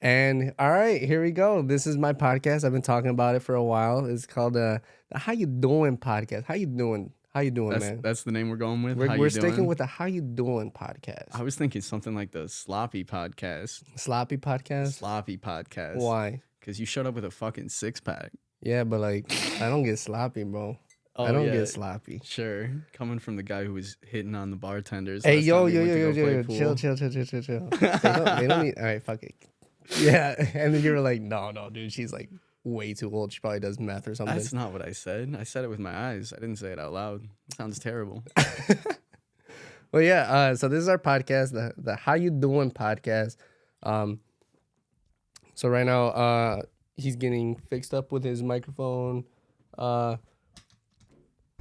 And all right, here we go. This is my podcast. I've been talking about it for a while. It's called the How You Doing podcast. How you doing? How you doing, That's man? that's the name we're going with. We're How we're you sticking doing? with the How You Doing podcast. I was thinking something like the sloppy podcast. Sloppy podcast. Sloppy podcast. Why? Because you showed up with a fucking six pack. Yeah, but like I don't get sloppy, bro. I Oh don't yeah, get sloppy. sure. Coming from the guy who was hitting on the bartenders. Hey, last yo, time we yo, went yo, to yo, go play yo, pool. chill. They don't need. All right, fuck it. Yeah, and then you were like, no, dude, she's like way too old. She probably does math or something. That's not what I said. I said it with my eyes. I didn't say it out loud. It sounds terrible. Well, yeah. So this is our podcast, the How You Doing podcast. So right now, he's getting fixed up with his microphone. It's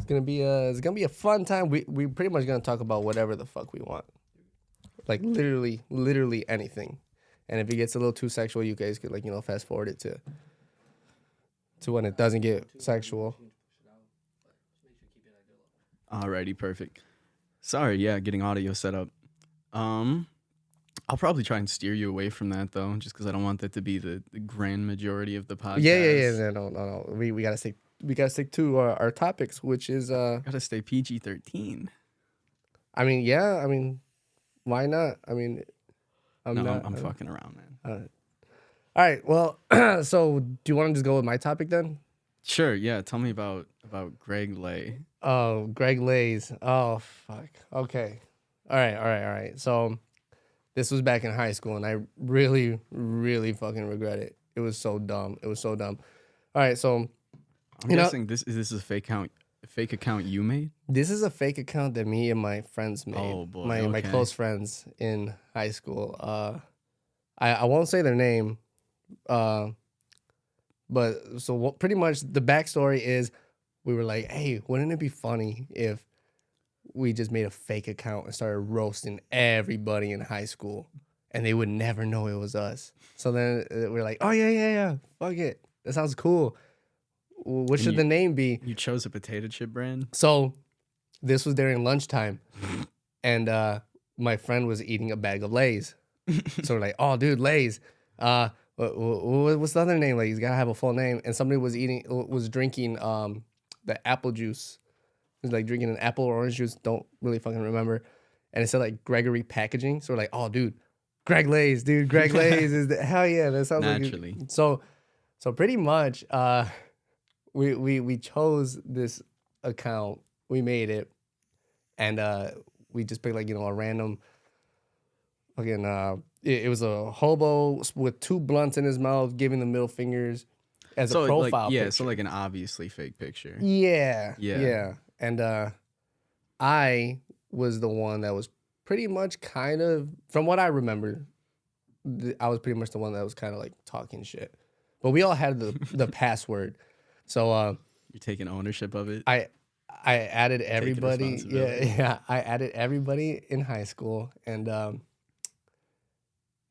gonna be a fun time. We pretty much gonna talk about whatever the fuck we want, like literally anything. And if it gets a little too sexual, you guys could fast forward it to when it doesn't get sexual. Alrighty, perfect. Sorry, yeah, getting audio set up. I'll probably try and steer you away from that though, just because I don't want that to be the grand majority of the podcast. Yeah. No. We gotta stick to our topics, which is Gotta stay PG-13. I mean, yeah. I mean, why not? I mean, I'm fucking around, man. All right. Well, so do you want to just go with my topic then? Sure, yeah. Tell me about Greg Lay. Oh, Greg Lays. Oh, fuck. Okay. All right. So this was back in high school, and I really fucking regret it. It was so dumb. All right. So I'm guessing this is a fake account you made. this is a fake account that me and my friends made. Oh, boy, My okay. close friends in high school. I won't say their name. But so pretty much the backstory is we were like, hey, wouldn't it be funny if we just made a fake account and started roasting everybody in high school and they would never know it was us. So then we're like, oh yeah, fuck it. That sounds cool. What should the name be? You chose a potato chip brand. So this was during lunchtime and my friend was eating a bag of Lay's. So we're like, oh dude, Lay's. What's the other name? Like, he's gotta have a full name. And somebody was drinking the apple juice. It was like drinking an apple or orange juice. Don't really fucking remember. And it said like Gregory Packaging. So we're like, oh dude, Greg Lays, dude. Greg Lays is hell yeah. That sounds Naturally. like so pretty much we chose this account. We made it, and we just picked a random fucking it was a hobo with two blunts in his mouth giving the middle fingers as a profile picture. So like an obviously fake picture. Yeah. And I was the one that was pretty much kind of, from what I remember, I was pretty much the one that was kind of like talking shit. But we all had the password. So You're taking ownership of it. I added everybody. responsibility. Yeah. I added everybody in high school, and I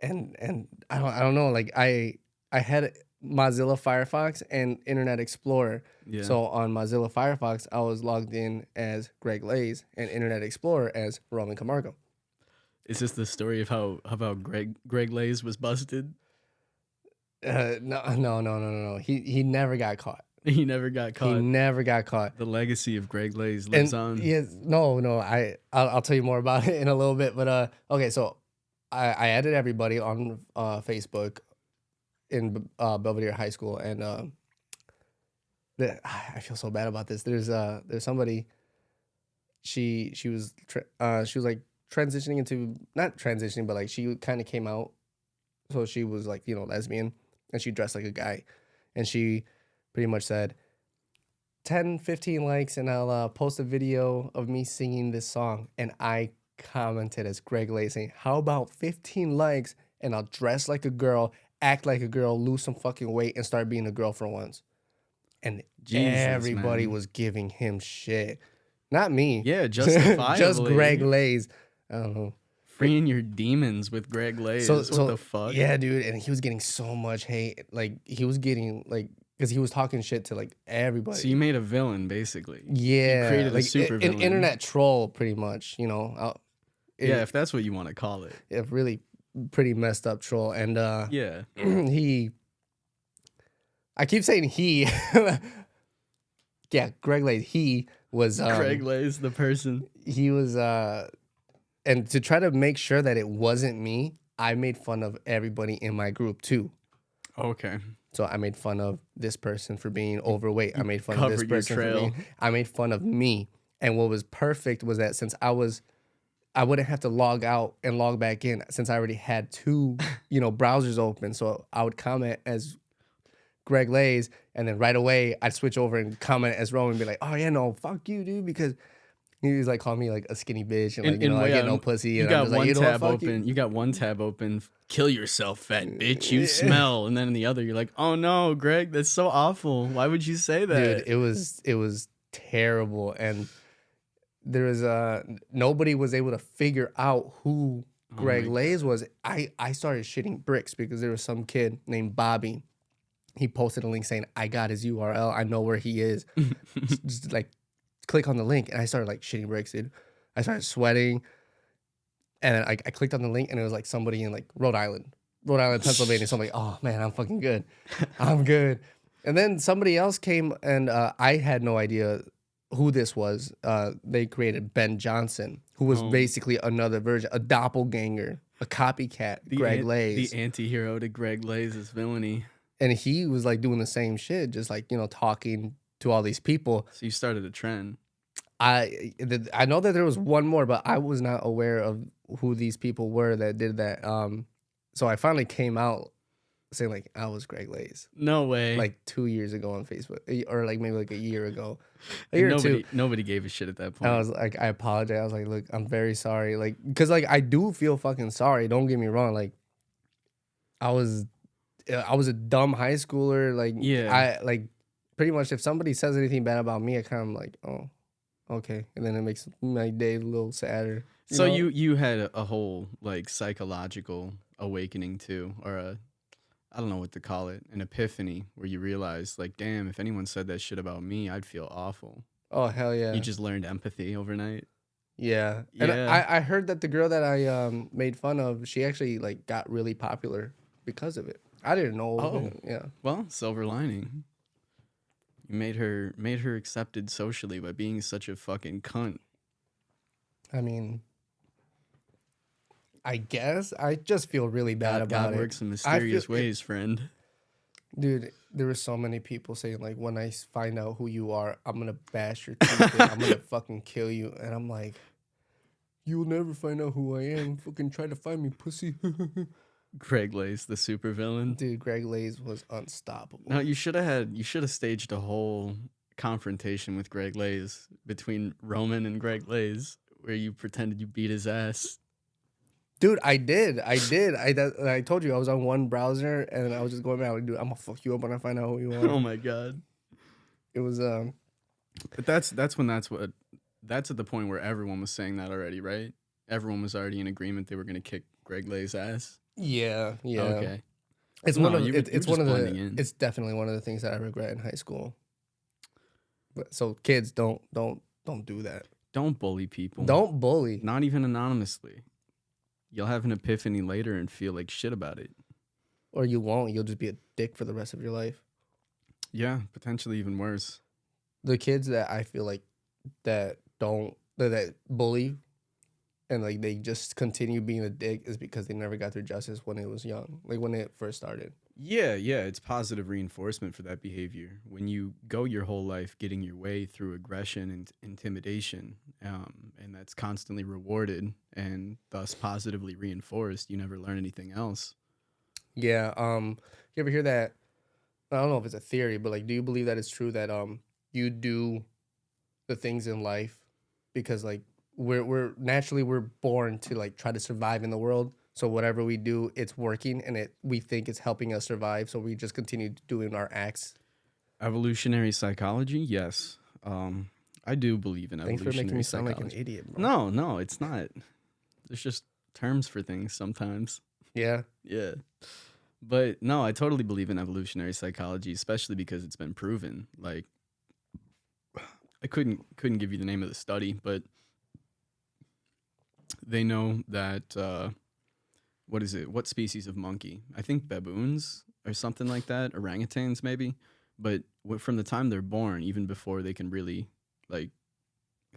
don't know. Like I had Mozilla Firefox and Internet Explorer. Yeah. So on Mozilla Firefox, I was logged in as Greg Lays, and Internet Explorer as Roman Camargo. Is this the story of how Greg Lays was busted? No. He never got caught. He never got caught. He never got caught. The legacy of Greg Lays lives on. Yes, no. I'll tell you more about it in a little bit. But okay, so I added everybody on Facebook in Belvedere High School, and I feel so bad about this. There's somebody. She was like transitioning into, not transitioning, but like she kind of came out. So she was like lesbian, and she dressed like a guy, and she pretty much said 10, 15 likes, and I'll post a video of me singing this song. And I commented as Greg Lay saying, how about 15 likes and I'll dress like a girl, act like a girl, lose some fucking weight, and start being a girl for once. And everybody was giving him shit. Not me. Yeah, justifiably. Just Greg Lays. I don't know. Freeing your demons with Greg Lays. What the fuck? Yeah, dude. And he was getting so much hate. Like, he was getting, like, because he was talking shit to, like, everybody. So you made a villain, basically. Yeah. You created like, a super villain. An internet troll, pretty much, yeah, if that's what you want to call it. If really pretty messed up troll, and Yeah. he. I keep saying he. Yeah, Greg Lade. He was Greg Lay's the person. he was and to try to make sure that it wasn't me, I made fun of everybody in my group too. Okay. So I made fun of this person for being overweight. I made fun of this Covered your person for trail. being. I made fun of me. And what was perfect was that since I wouldn't have to log out and log back in since I already had two, browsers open. So I would comment as Greg Lays, and then right away I'd switch over and comment as Roman and be like, "Oh yeah, no, fuck you, dude," because he was like calling me like a skinny bitch and like I get no pussy. You And got I'm just like, one you know what, tab fuck open. you. You got one tab open. Kill yourself, fat bitch. You smell. And then in the other, you're like, oh no, Greg, that's so awful. Why would you say that? Dude, it was terrible, and there was nobody was able to figure out who Oh Greg my Lays was. I started shitting bricks because there was some kid named Bobby. He posted a link saying, "I got his URL. I know where he is. Just like click on the link." And I started like shitting bricks, dude. I started sweating, and then I clicked on the link, and it was like somebody in like Rhode Island, Pennsylvania. So I'm like, "Oh man, I'm fucking good. I'm good." And then somebody else came, and I had no idea who this was. They created Ben Johnson, who was Oh. basically another version, a doppelganger, a copycat, Greg Lays. The anti-hero to Greg Lays' villainy. And he was like doing the same shit, just like, talking to all these people. So you started a trend. I know that there was one more, but I was not aware of who these people were that did that. So I finally came out saying like I was Greg Lays. No way. Like 2 years ago on Facebook, or like maybe like a year ago, a And year or two. nobody gave a shit at that point. I was like, I apologize. I was like, look, I'm very sorry. Like, because like I do feel fucking sorry. Don't get me wrong. Like, I was a dumb high schooler. Like, Yeah. I like pretty much if somebody says anything bad about me, I kind of like, oh, okay, and then it makes my day a little sadder. So you had a whole like psychological awakening too, or I don't know what to call it, an epiphany where you realize like, damn, if anyone said that shit about me, I'd feel awful. Oh hell yeah. You just learned empathy overnight. Yeah. And Yeah. I heard that the girl that I made fun of, she actually like got really popular because of it. I didn't know. Oh. Yeah. Well, silver lining. You made her accepted socially by being such a fucking cunt. I mean, I guess I just feel really bad about God it. works in mysterious ways, friend. Dude, there were so many people saying like, when I find out who you are, I'm gonna bash your teeth in. I'm gonna fucking kill you. And I'm like, you'll never find out who I am. Fucking try to find me, pussy. Greg Lays, the supervillain. Dude, Greg Lays was unstoppable. No, you should have staged a whole confrontation with Greg Lays between Roman and Greg Lays, where you pretended you beat his ass. Dude, I did. I told you I was on one browser and I was just going back. Dude, I'm gonna fuck you up when I find out who you are. Oh my god. It was But that's at the point where everyone was saying that already, right? Everyone was already in agreement they were gonna kick Greg Lays' ass. yeah. Okay. It's No, one of you were it's just one of blending the in. it's definitely one of the things that I regret in high school. But so kids don't do that. Don't bully people. Don't bully. Not even anonymously. You'll have an epiphany later and feel like shit about it. Or you won't. You'll just be a dick for the rest of your life. Yeah, potentially even worse. The kids that I feel like that bully and like they just continue being a dick is because they never got their justice when it was young, like when it first started. Yeah, it's positive reinforcement for that behavior. When you go your whole life getting your way through aggression and intimidation, and that's constantly rewarded and thus positively reinforced, you never learn anything else. Yeah. You ever hear that? I don't know if it's a theory, but like, do you believe that it's true that you do the things in life because like we're naturally born to like try to survive in the world. So whatever we do, it's working and we think it's helping us survive. So we just continue doing our acts. Evolutionary psychology, yes. I do believe in Thanks evolutionary for making me sound psychology. like an idiot, bro. No, it's not. There's just terms for things sometimes. Yeah. Yeah. But no, I totally believe in evolutionary psychology, especially because it's been proven. Like, I couldn't give you the name of the study, but they know that what is it? What species of monkey? I think baboons or something like that. Orangutans maybe. But from the time they're born, even before they can really like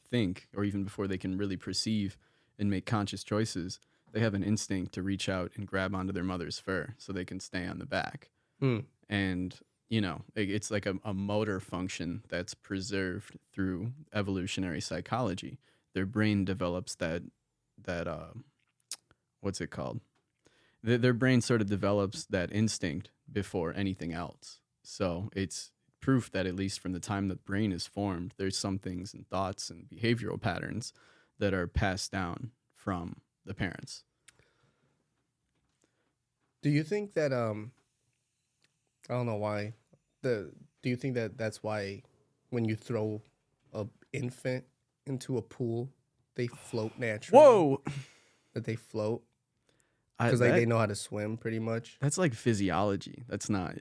think, or even before they can really perceive and make conscious choices, they have an instinct to reach out and grab onto their mother's fur so they can stay on the back. Hmm. And it's like a motor function that's preserved through evolutionary psychology. Their brain develops that what's it called? Their brain sort of develops that instinct before anything else. So it's proof that at least from the time the brain is formed, there's some things and thoughts and behavioral patterns that are passed down from the parents. Do you think that I don't know why the do you think that that's why when you throw a infant into a pool, they float naturally? Whoa! That they float I, because like that, they know how to swim pretty much that's like physiology. That's not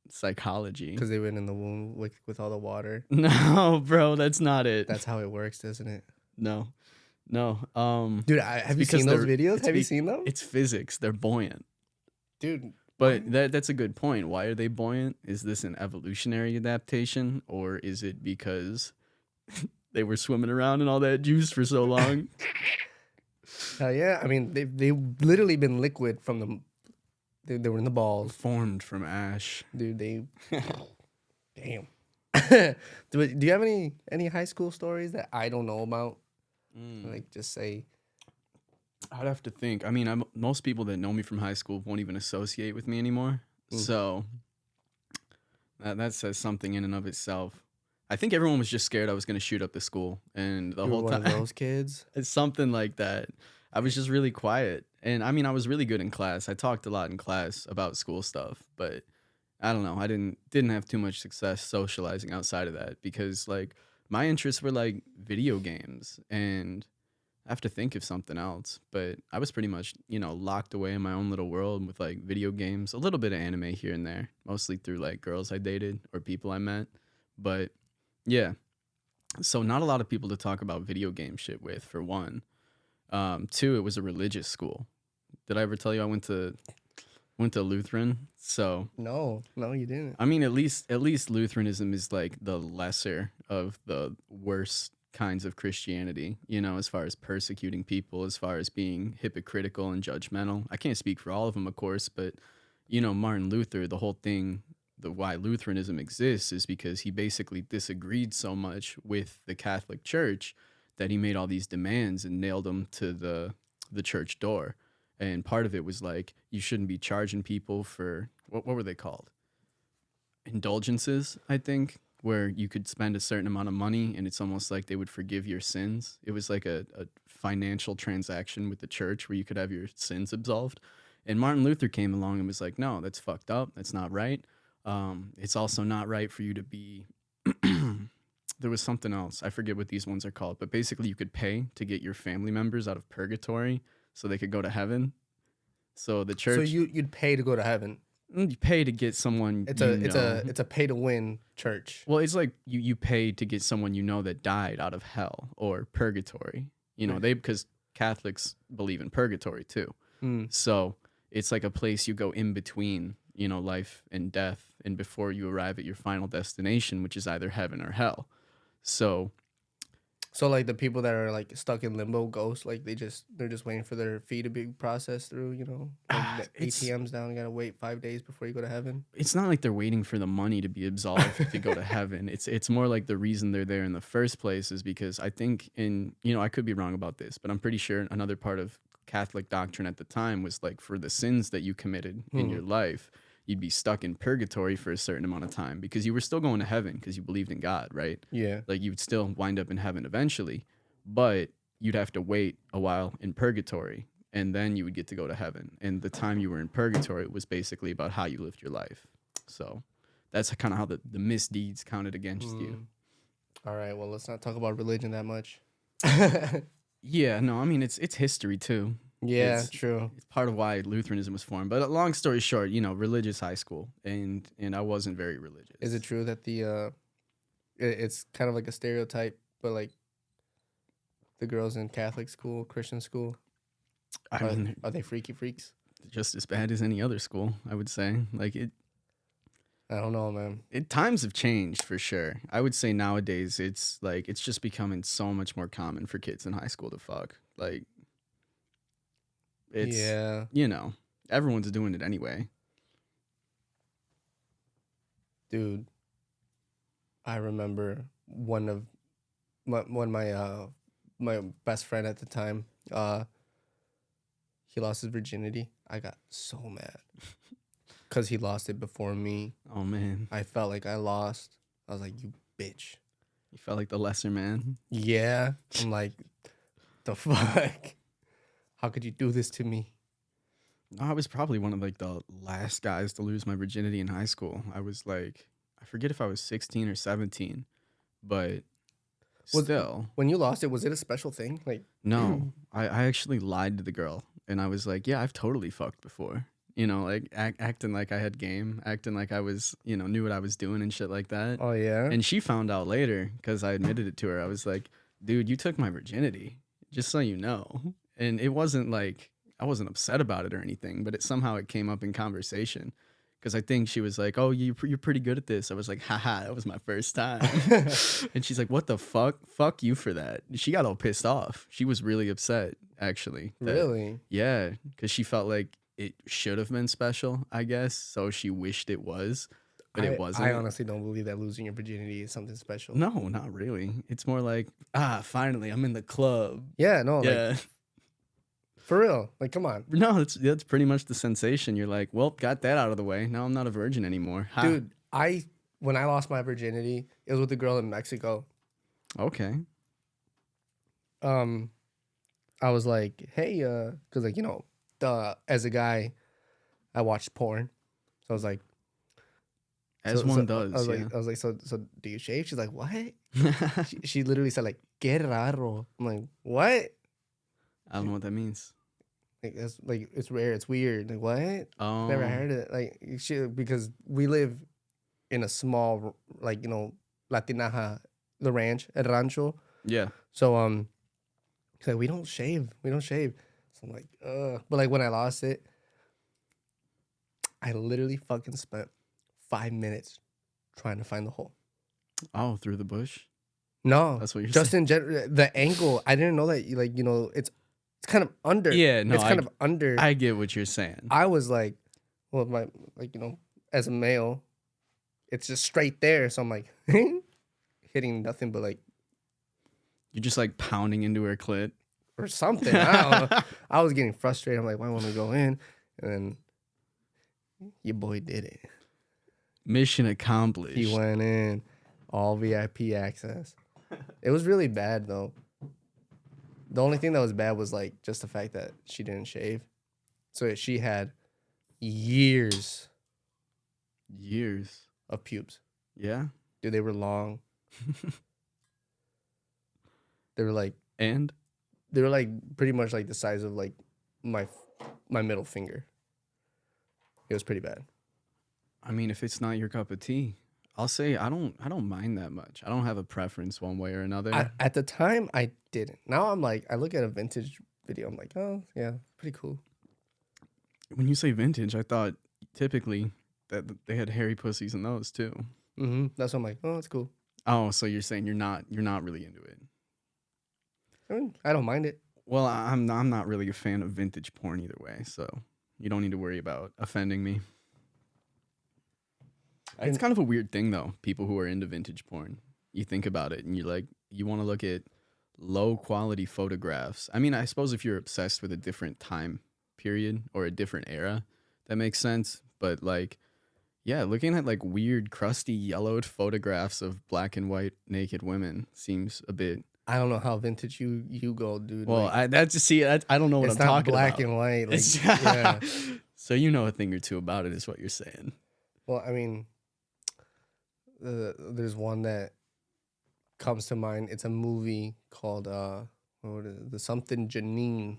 psychology. because they went in the womb with all the water. No, bro, that's not it. That's how it works, isn't it? No, no. Dude, have you seen those videos? Have you seen them? It's physics. They're buoyant. Dude, But that's a good point. Why are they buoyant? Is this an evolutionary adaptation, or is it because they were swimming around in all that juice for so long? yeah. I mean, they've literally been liquid from they were in the balls, Formed from ash. dude. They damn. Do you have any high school stories that I don't know about? Like, just say. I'd have to think. I mean, most people that know me from high school won't even associate with me anymore. So that says something in and of itself. I think everyone was just scared I was going to shoot up the school, and the whole time One of those kids. it's something like that. I was just really quiet, and I mean, I was really good in class. I talked a lot in class about school stuff, but I don't know. I didn't have too much success socializing outside of that because like my interests were like video games, and I have to think of something else. But I was pretty much, locked away in my own little world with like video games, a little bit of anime here and there, mostly through like girls I dated or people I met. But yeah, so not a lot of people to talk about video game shit with, for one. Two, it was a religious school. Did I ever tell you I went to Lutheran? So No, you didn't. I mean, at least Lutheranism is like the lesser of the worst kinds of Christianity, as far as persecuting people, as far as being hypocritical and judgmental. I can't speak for all of them, of course, but Martin Luther, the whole thing, why Lutheranism exists is because he basically disagreed so much with the Catholic Church that he made all these demands and nailed them to the church door. And part of it was like, you shouldn't be charging people for, what were they called? Indulgences, I think, where you could spend a certain amount of money and it's almost like they would forgive your sins. It was like a financial transaction with the church where you could have your sins absolved. And Martin Luther came along and was like, no, that's fucked up. That's not right. It's also not right for you to be... There was something else. I forget what these ones are called. But basically, you could pay to get your family members out of purgatory so they could go to heaven. So the church... So you'd pay to go to heaven. You pay to get someone. It's a pay to win church. Well, it's like you pay to get someone that died out of hell or purgatory. Because Catholics believe in purgatory too. So it's like a place you go in between, life and death, and before you arrive at your final destination, which is either heaven or hell. So like the people that are like stuck in limbo, ghosts, like they're just waiting for their fee to be processed through, like the ATM's down, you gotta wait 5 days before you go to heaven. It's not like they're waiting for the money to be absolved to go to heaven. It's more like the reason they're there in the first place is because I think I could be wrong about this, but I'm pretty sure another part of Catholic doctrine at the time was like for the sins that you committed in your life, you'd be stuck in purgatory for a certain amount of time because you were still going to heaven because you believed in God, right? Yeah. Like you would still wind up in heaven eventually, but you'd have to wait a while in purgatory and then you would get to go to heaven. And the time you were in purgatory was basically about how you lived your life. So that's kind of how the misdeeds counted against you. All right. Well, let's not talk about religion that much. Yeah, no, I mean, it's history too. Yeah, true. It's part of why Lutheranism was formed. But long story short, religious high school, and I wasn't very religious. Is it true that it's kind of like a stereotype, but like the girls in Catholic school, Christian school, I mean, Are they freaky freaks? just as bad as any other school, I would say. Like I don't know, man. times have changed for sure. I would say nowadays it's like it's just becoming so much more common for kids in high school to fuck. Like it's Yeah, you know, everyone's doing it anyway. dude. I remember my best friend at the time. He lost his virginity. I got so mad because he lost it before me. Oh man, I felt like I lost. I was like, you bitch. you felt like the lesser man. Yeah. I'm like, the fuck? How could you do this to me? No, I was probably one of like the last guys to lose my virginity in high school. I was like, I forget if I was 16 or 17, but Was still, when you lost it, was it a special thing? Like, no. I actually lied to the girl and I was like, yeah, I've totally fucked before. You know, like acting like I had game, acting like I was, knew what I was doing and shit like that. oh yeah, And she found out later because I admitted it to her. I was like, dude, you took my virginity, just so you know. And it wasn't like I wasn't upset about it or anything, but it came up in conversation because I think she was like, oh, you're pretty good at this. I was like, haha, that was my first time. And she's like, what the fuck? Fuck you for that. She got all pissed off. She was really upset, actually. really? Yeah, because she felt like it should have been special, I guess. So she wished it was, but it wasn't. I honestly don't believe that losing your virginity is something special. No, not really. It's more like, finally, I'm in the club. Yeah, no, Yeah. like for real. Like, come on, No, that's pretty much the sensation. You're like, well, got that out of the way. Now I'm not a virgin anymore. Ha. dude. When I lost my virginity, it was with a girl in Mexico. Okay. I was like, hey, because like as a guy, I watched porn, so I was like, As one does. I was like, so do you shave? She's like, what? She literally said like, qué raro. I'm like, what? I don't know what that means. Like it's rare, it's weird. Like what? Oh. Never heard it. Like because we live in a small Latinaja, the ranch, el rancho. Yeah. So he's like, we don't shave. So I'm like, but like when I lost it, I literally fucking spent 5 minutes trying to find the hole. Oh, through the bush? No, That's what you're just saying. in general, the angle. I didn't know that. It's kind of under. Yeah, no, it's kind of under. I get what you're saying. I was like, well, as a male, it's just straight there. So I'm like, hitting nothing but like You're just like pounding into her clit. or something. I don't know. I was getting frustrated. I'm like, why won't we go in? And then your boy did it. Mission accomplished. He went in, all VIP access. It was really bad though. The only thing that was bad was like just the fact that she didn't shave. So she had years of pubes. Yeah. Dude, they were long. They were like pretty much like the size of like my middle finger. It was pretty bad. I mean, if it's not your cup of tea, I'll say I don't mind that much. I don't have a preference one way or another. At the time, I didn't. Now I'm like, I look at a vintage video. I'm like, oh yeah, pretty cool. When you say vintage, I thought typically that they had hairy pussies in those too. Mm-hmm. That's what I'm like. Oh, that's cool. Oh, so you're saying you're not really into it? I mean, I don't mind it. Well, I'm not really a fan of vintage porn either way, so you don't need to worry about offending me. It's kind of a weird thing though. People who are into vintage porn, you think about it and you're like, you want to look at low quality photographs. I mean, I suppose if you're obsessed with a different time period or a different era, that makes sense. But like, yeah, looking at like weird, crusty, yellowed photographs of black and white naked women seems a bit. I don't know how vintage you go, dude. Well, like, I don't know what it's I'm not talking black about. and white. Like, It's- yeah. So you know a thing or two about it, is what you're saying. Well, I mean, there's one that comes to mind. It's a movie called what is it? The something Janine.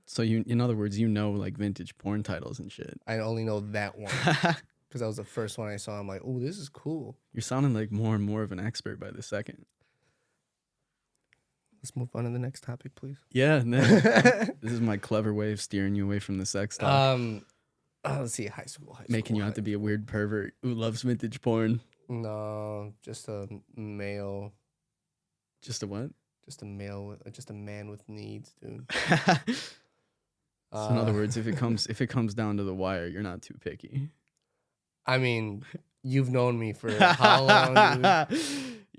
So you, in other words, you know like vintage porn titles and shit. I only know that one because that was the first one I saw. I'm like, oh, this is cool. You're sounding like more and more of an expert by the second. Let's move on to the next topic, please. Yeah, this is my clever way of steering you away from the sex talk. Let's see, high school. Making you out to be a weird pervert who loves vintage porn. No, just a male. Just a what? Just a male. Just a man with needs, dude. So in other words, if it comes down to the wire, you're not too picky. I mean, you've known me for how long, dude?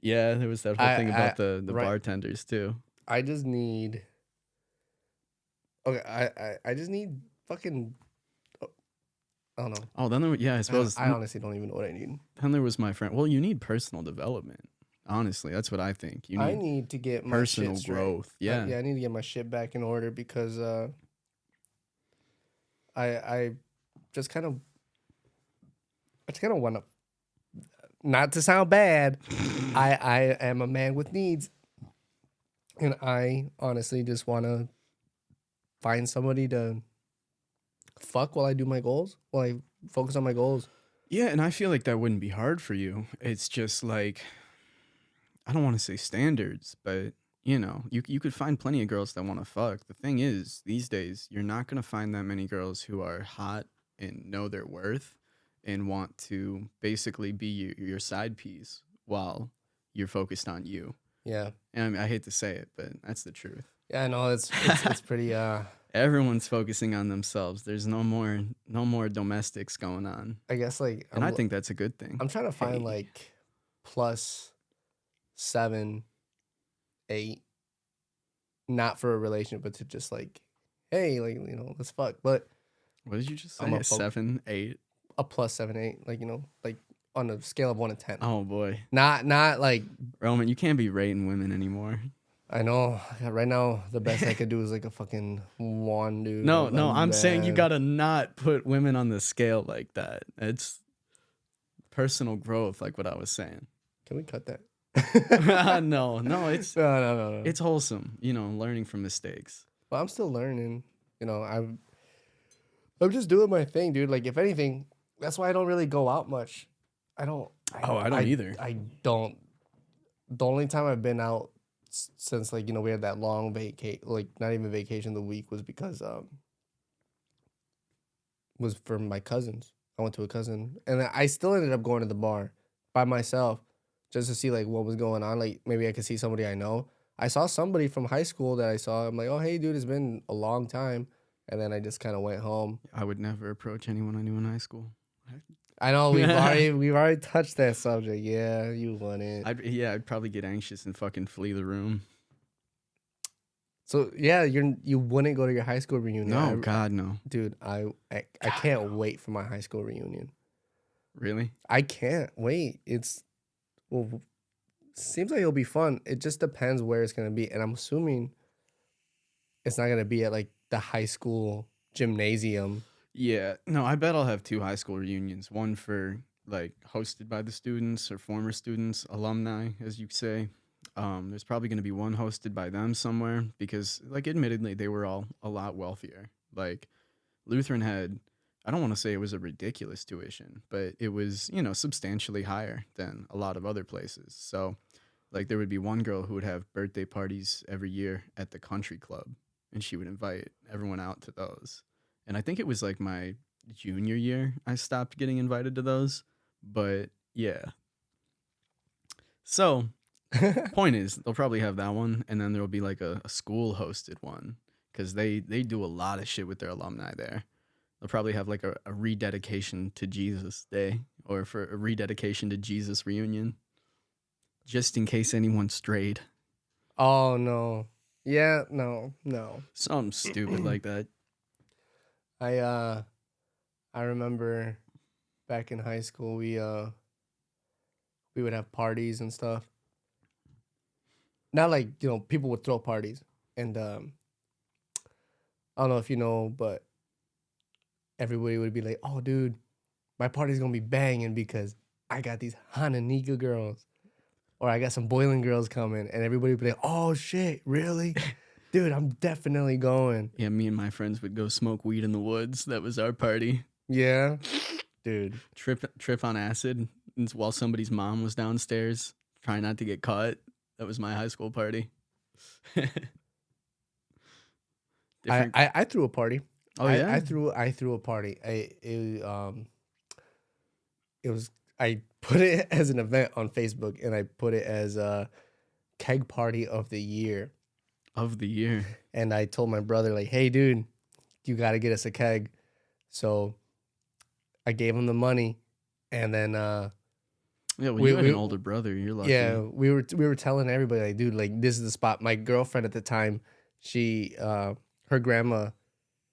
Yeah, there was that whole thing about the right. bartenders too. I just need. Okay, I just need fucking. I don't know. Oh, then I suppose. I honestly don't even know what I need. Then there was my friend. Well, you need personal development. Honestly, that's what I think. I need to get my personal shit straight. growth. Yeah, I need to get my shit back in order because I just kind of want to. Not to sound bad, I am a man with needs, and I honestly just want to find somebody to fuck while I do my goals, while I focus on my goals. Yeah, and I feel like that wouldn't be hard for you. It's just like, I don't want to say standards, but you could find plenty of girls that want to fuck. The thing is, these days, you're not going to find that many girls who are hot and know their worth and want to basically be your side piece while you're focused on you. Yeah. And I mean, I hate to say it, but that's the truth. Yeah, I know it's pretty Everyone's focusing on themselves. There's no more domestics going on. I guess And I think that's a good thing. I'm trying to find like plus 7, 8, not for a relationship, but to just like, hey, like, let's fuck. But what did you just say? I'm a 7, 8? A plus 7, 8, like, like on a scale of 1 to 10. Oh boy. Not like Roman, you can't be rating women anymore. I know. Right now, the best I could do is like a fucking 1, dude. No, I'm saying you gotta not put women on the scale like that. It's personal growth, like what I was saying. Can we cut that? No, it's no. It's wholesome, learning from mistakes. Well, I'm still learning. I'm just doing my thing, dude. Like, if anything, that's why I don't really go out much. I don't either. I don't. The only time I've been out since we had that long not even vacation, the week was because was for my cousins. I went to a cousin, and I still ended up going to the bar by myself just to see what was going on. Like, maybe I could see somebody I know. I saw somebody from high school that I saw. I'm like, oh, hey, dude, it's been a long time. And then I just kind of went home. I would never approach anyone I knew in high school. I know we've already touched that subject. Yeah, you wouldn't. I'd probably get anxious and fucking flee the room. So yeah, you wouldn't go to your high school reunion. No, God no, dude. I can't wait for my high school reunion. Really? I can't wait. Seems like it'll be fun. It just depends where it's gonna be, and I'm assuming it's not gonna be at the high school gymnasium. Yeah, no, I bet I'll have 2 high school reunions. One for hosted by the students or former students, alumni, as you say. There's probably going to be one hosted by them somewhere because, admittedly, they were all a lot wealthier. Lutheran had, I don't want to say it was a ridiculous tuition, but it was, substantially higher than a lot of other places. So, there would be one girl who would have birthday parties every year at the country club, and she would invite everyone out to those. And I think it was my junior year I stopped getting invited to those. But yeah. So, point is, they'll probably have that one. And then there'll be a school hosted one. Because they do a lot of shit with their alumni there. They'll probably have a rededication to Jesus day. Or for a rededication to Jesus reunion. Just in case anyone strayed. Oh, no. Yeah, no. Something stupid like that. I remember back in high school we would have parties and stuff. Not people would throw parties, and I don't know if you know, but everybody would be like, "Oh, dude, my party's gonna be banging because I got these Hananika girls, or I got some Boiling girls coming," and everybody would be like, "Oh shit, really?" Dude, I'm definitely going. Yeah, me and my friends would go smoke weed in the woods. That was our party. Yeah, dude. Trip on acid while somebody's mom was downstairs. Try not to get caught. That was my high school party. Different. I threw a party. Oh yeah. I threw a party. It was I put it as an event on Facebook, and I put it as a keg party of the year. Of the year. And I told my brother, like, hey dude, you gotta get us a keg. So I gave him the money, and then Yeah, well, we, you had we an older brother. You're lucky. yeah, we were telling everybody, like, dude, like, this is the spot. My girlfriend at the time, she her grandma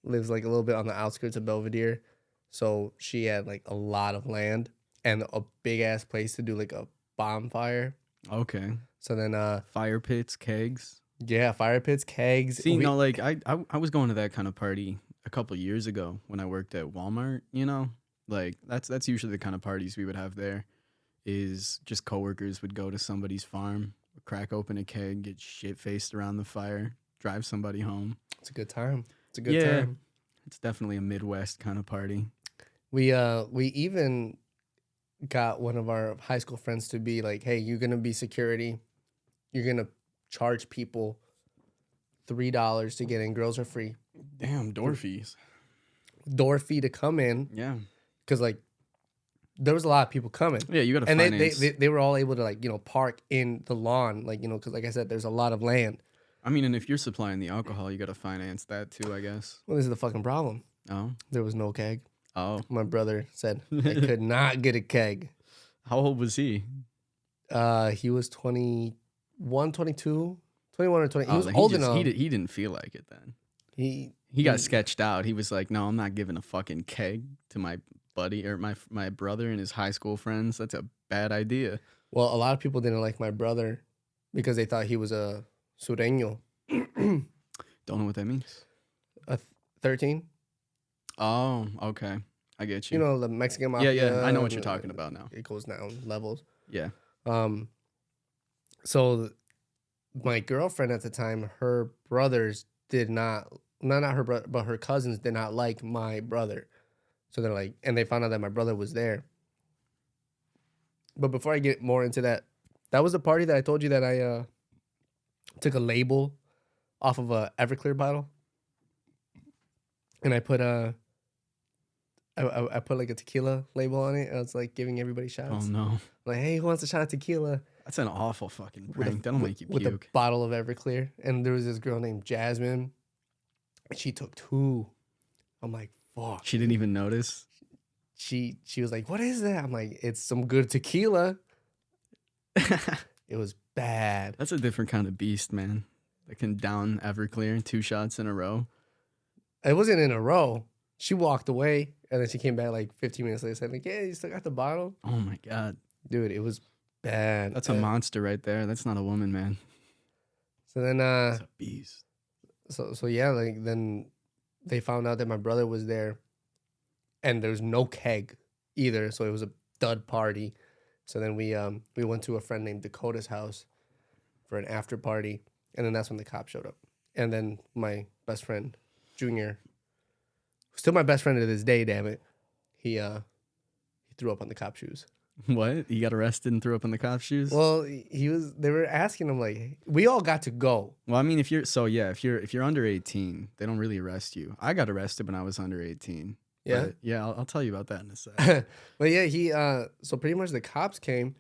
lives like a little bit on the outskirts of Belvedere, so she had like a lot of land and a big ass place to do like a bonfire. Okay. So then Fire pits, kegs. yeah, fire pits, kegs. See, no, like I was going to that kind of party a couple years ago when I worked at Walmart. You know, like that's usually the kind of parties we would have there. Is just coworkers would go to somebody's farm, crack open a keg, get shit faced around the fire, drive somebody home. It's a good time. It's a good Yeah, time. it's definitely a Midwest kind of party. We even got one of our high school friends to be like, hey, you're gonna be security. You're gonna charge people $3 to get in. Girls are free. Damn, door fees. Door fee to come in, Yeah. because like there was a lot of people coming. Yeah, you got to And finance. they were all able to, like, park in the lawn, like, because like I said, there's a lot of land. I mean, and if you're supplying the alcohol, you got to finance that too, I guess. Well, this is the fucking problem. Oh. There was no keg. Oh. My brother said I could not get a keg. How old was he? He was 21, 22, 21 or 20. He Oh, was then old enough. He didn't feel like it then. He Got sketched out. He was like, "No, I'm not giving a fucking keg to my buddy or my brother and his high school friends. That's a bad idea." Well, a lot of people didn't like my brother because they thought he was a sureño. Don't know what that means. 13. Oh, okay. I get you. You know, the Mexican mafia. Yeah. I know what you're talking about now. It goes down levels. Yeah. So my girlfriend at the time, her brothers did not her brother, but her cousins did not like my brother. So they're like, and they found out that my brother was there. But before I get more into that, that was the party that I told you that I took a label off of a Everclear bottle, and I put I put like a tequila label on it. And I was like giving everybody shots. Oh no. Like, hey, who wants a shot of tequila? That's an awful fucking With a- prank. That'll make you With a puke. bottle of Everclear. And there was this girl named Jasmine. And she took 2. I'm like, fuck. She didn't even notice. She was like, what is that? I'm like, it's some good tequila. It was bad. That's a different kind of beast, man. That can down Everclear 2 shots in a row. It wasn't in a row. She walked away, and then she came back like 15 minutes later, said, like, yeah, you still got the bottle? Oh my god. Dude, it was bad. That's a monster right there. That's not a woman, man. So then That's a beast. so yeah, like then they found out that my brother was there, and there's no keg either, so it was a dud party. So then we went to a friend named Dakota's house for an after party, and then that's when the cops showed up. And then my best friend, Junior, still my best friend to this day, damn it, he threw up on the cop shoes. What? You got arrested and threw up in the cop's shoes? Well, they were asking him, like, we all got to go. Well, I mean, if you're under 18, they don't really arrest you. I got arrested when I was under 18. Yeah. But yeah, I'll tell you about that in a sec. But yeah, so pretty much the cops came,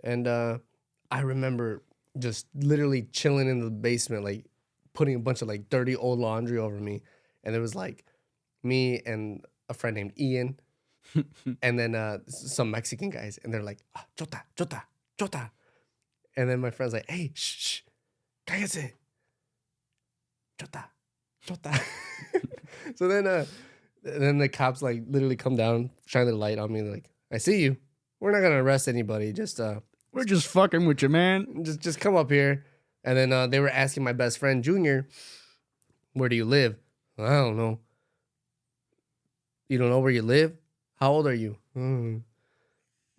and I remember just literally chilling in the basement, like putting a bunch of like dirty old laundry over me. And there was like me and a friend named Ian, and then some Mexican guys, and they're like, chota, chota, chota. And then my friend's like, hey, shh, cállate. Chota, chota. So then the cops like literally come down, shine their light on me, like, I see you. We're not gonna arrest anybody. Just We're just fucking with you, man. just come up here. And then they were asking my best friend Junior, where do you live? I don't know. You don't know where you live? How old are you? All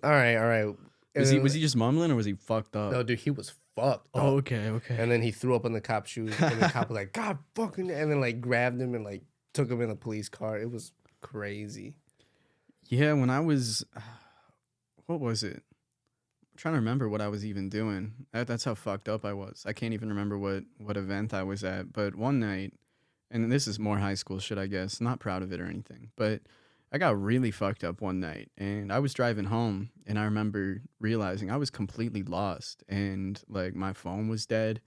right. Was he just mumbling or was he fucked up? No, dude, he was fucked up. Oh, okay. And then he threw up on the cop's shoes, and the cop was like, God fucking, and then like grabbed him and like took him in the police car. It was crazy. Yeah, when I was, what was it? I'm trying to remember what I was even doing. That's how fucked up I was. I can't even remember what event I was at. But one night, and this is more high school shit, I guess. Not proud of it or anything, but I got really fucked up one night, and I was driving home, and I remember realizing I was completely lost, and like my phone was dead.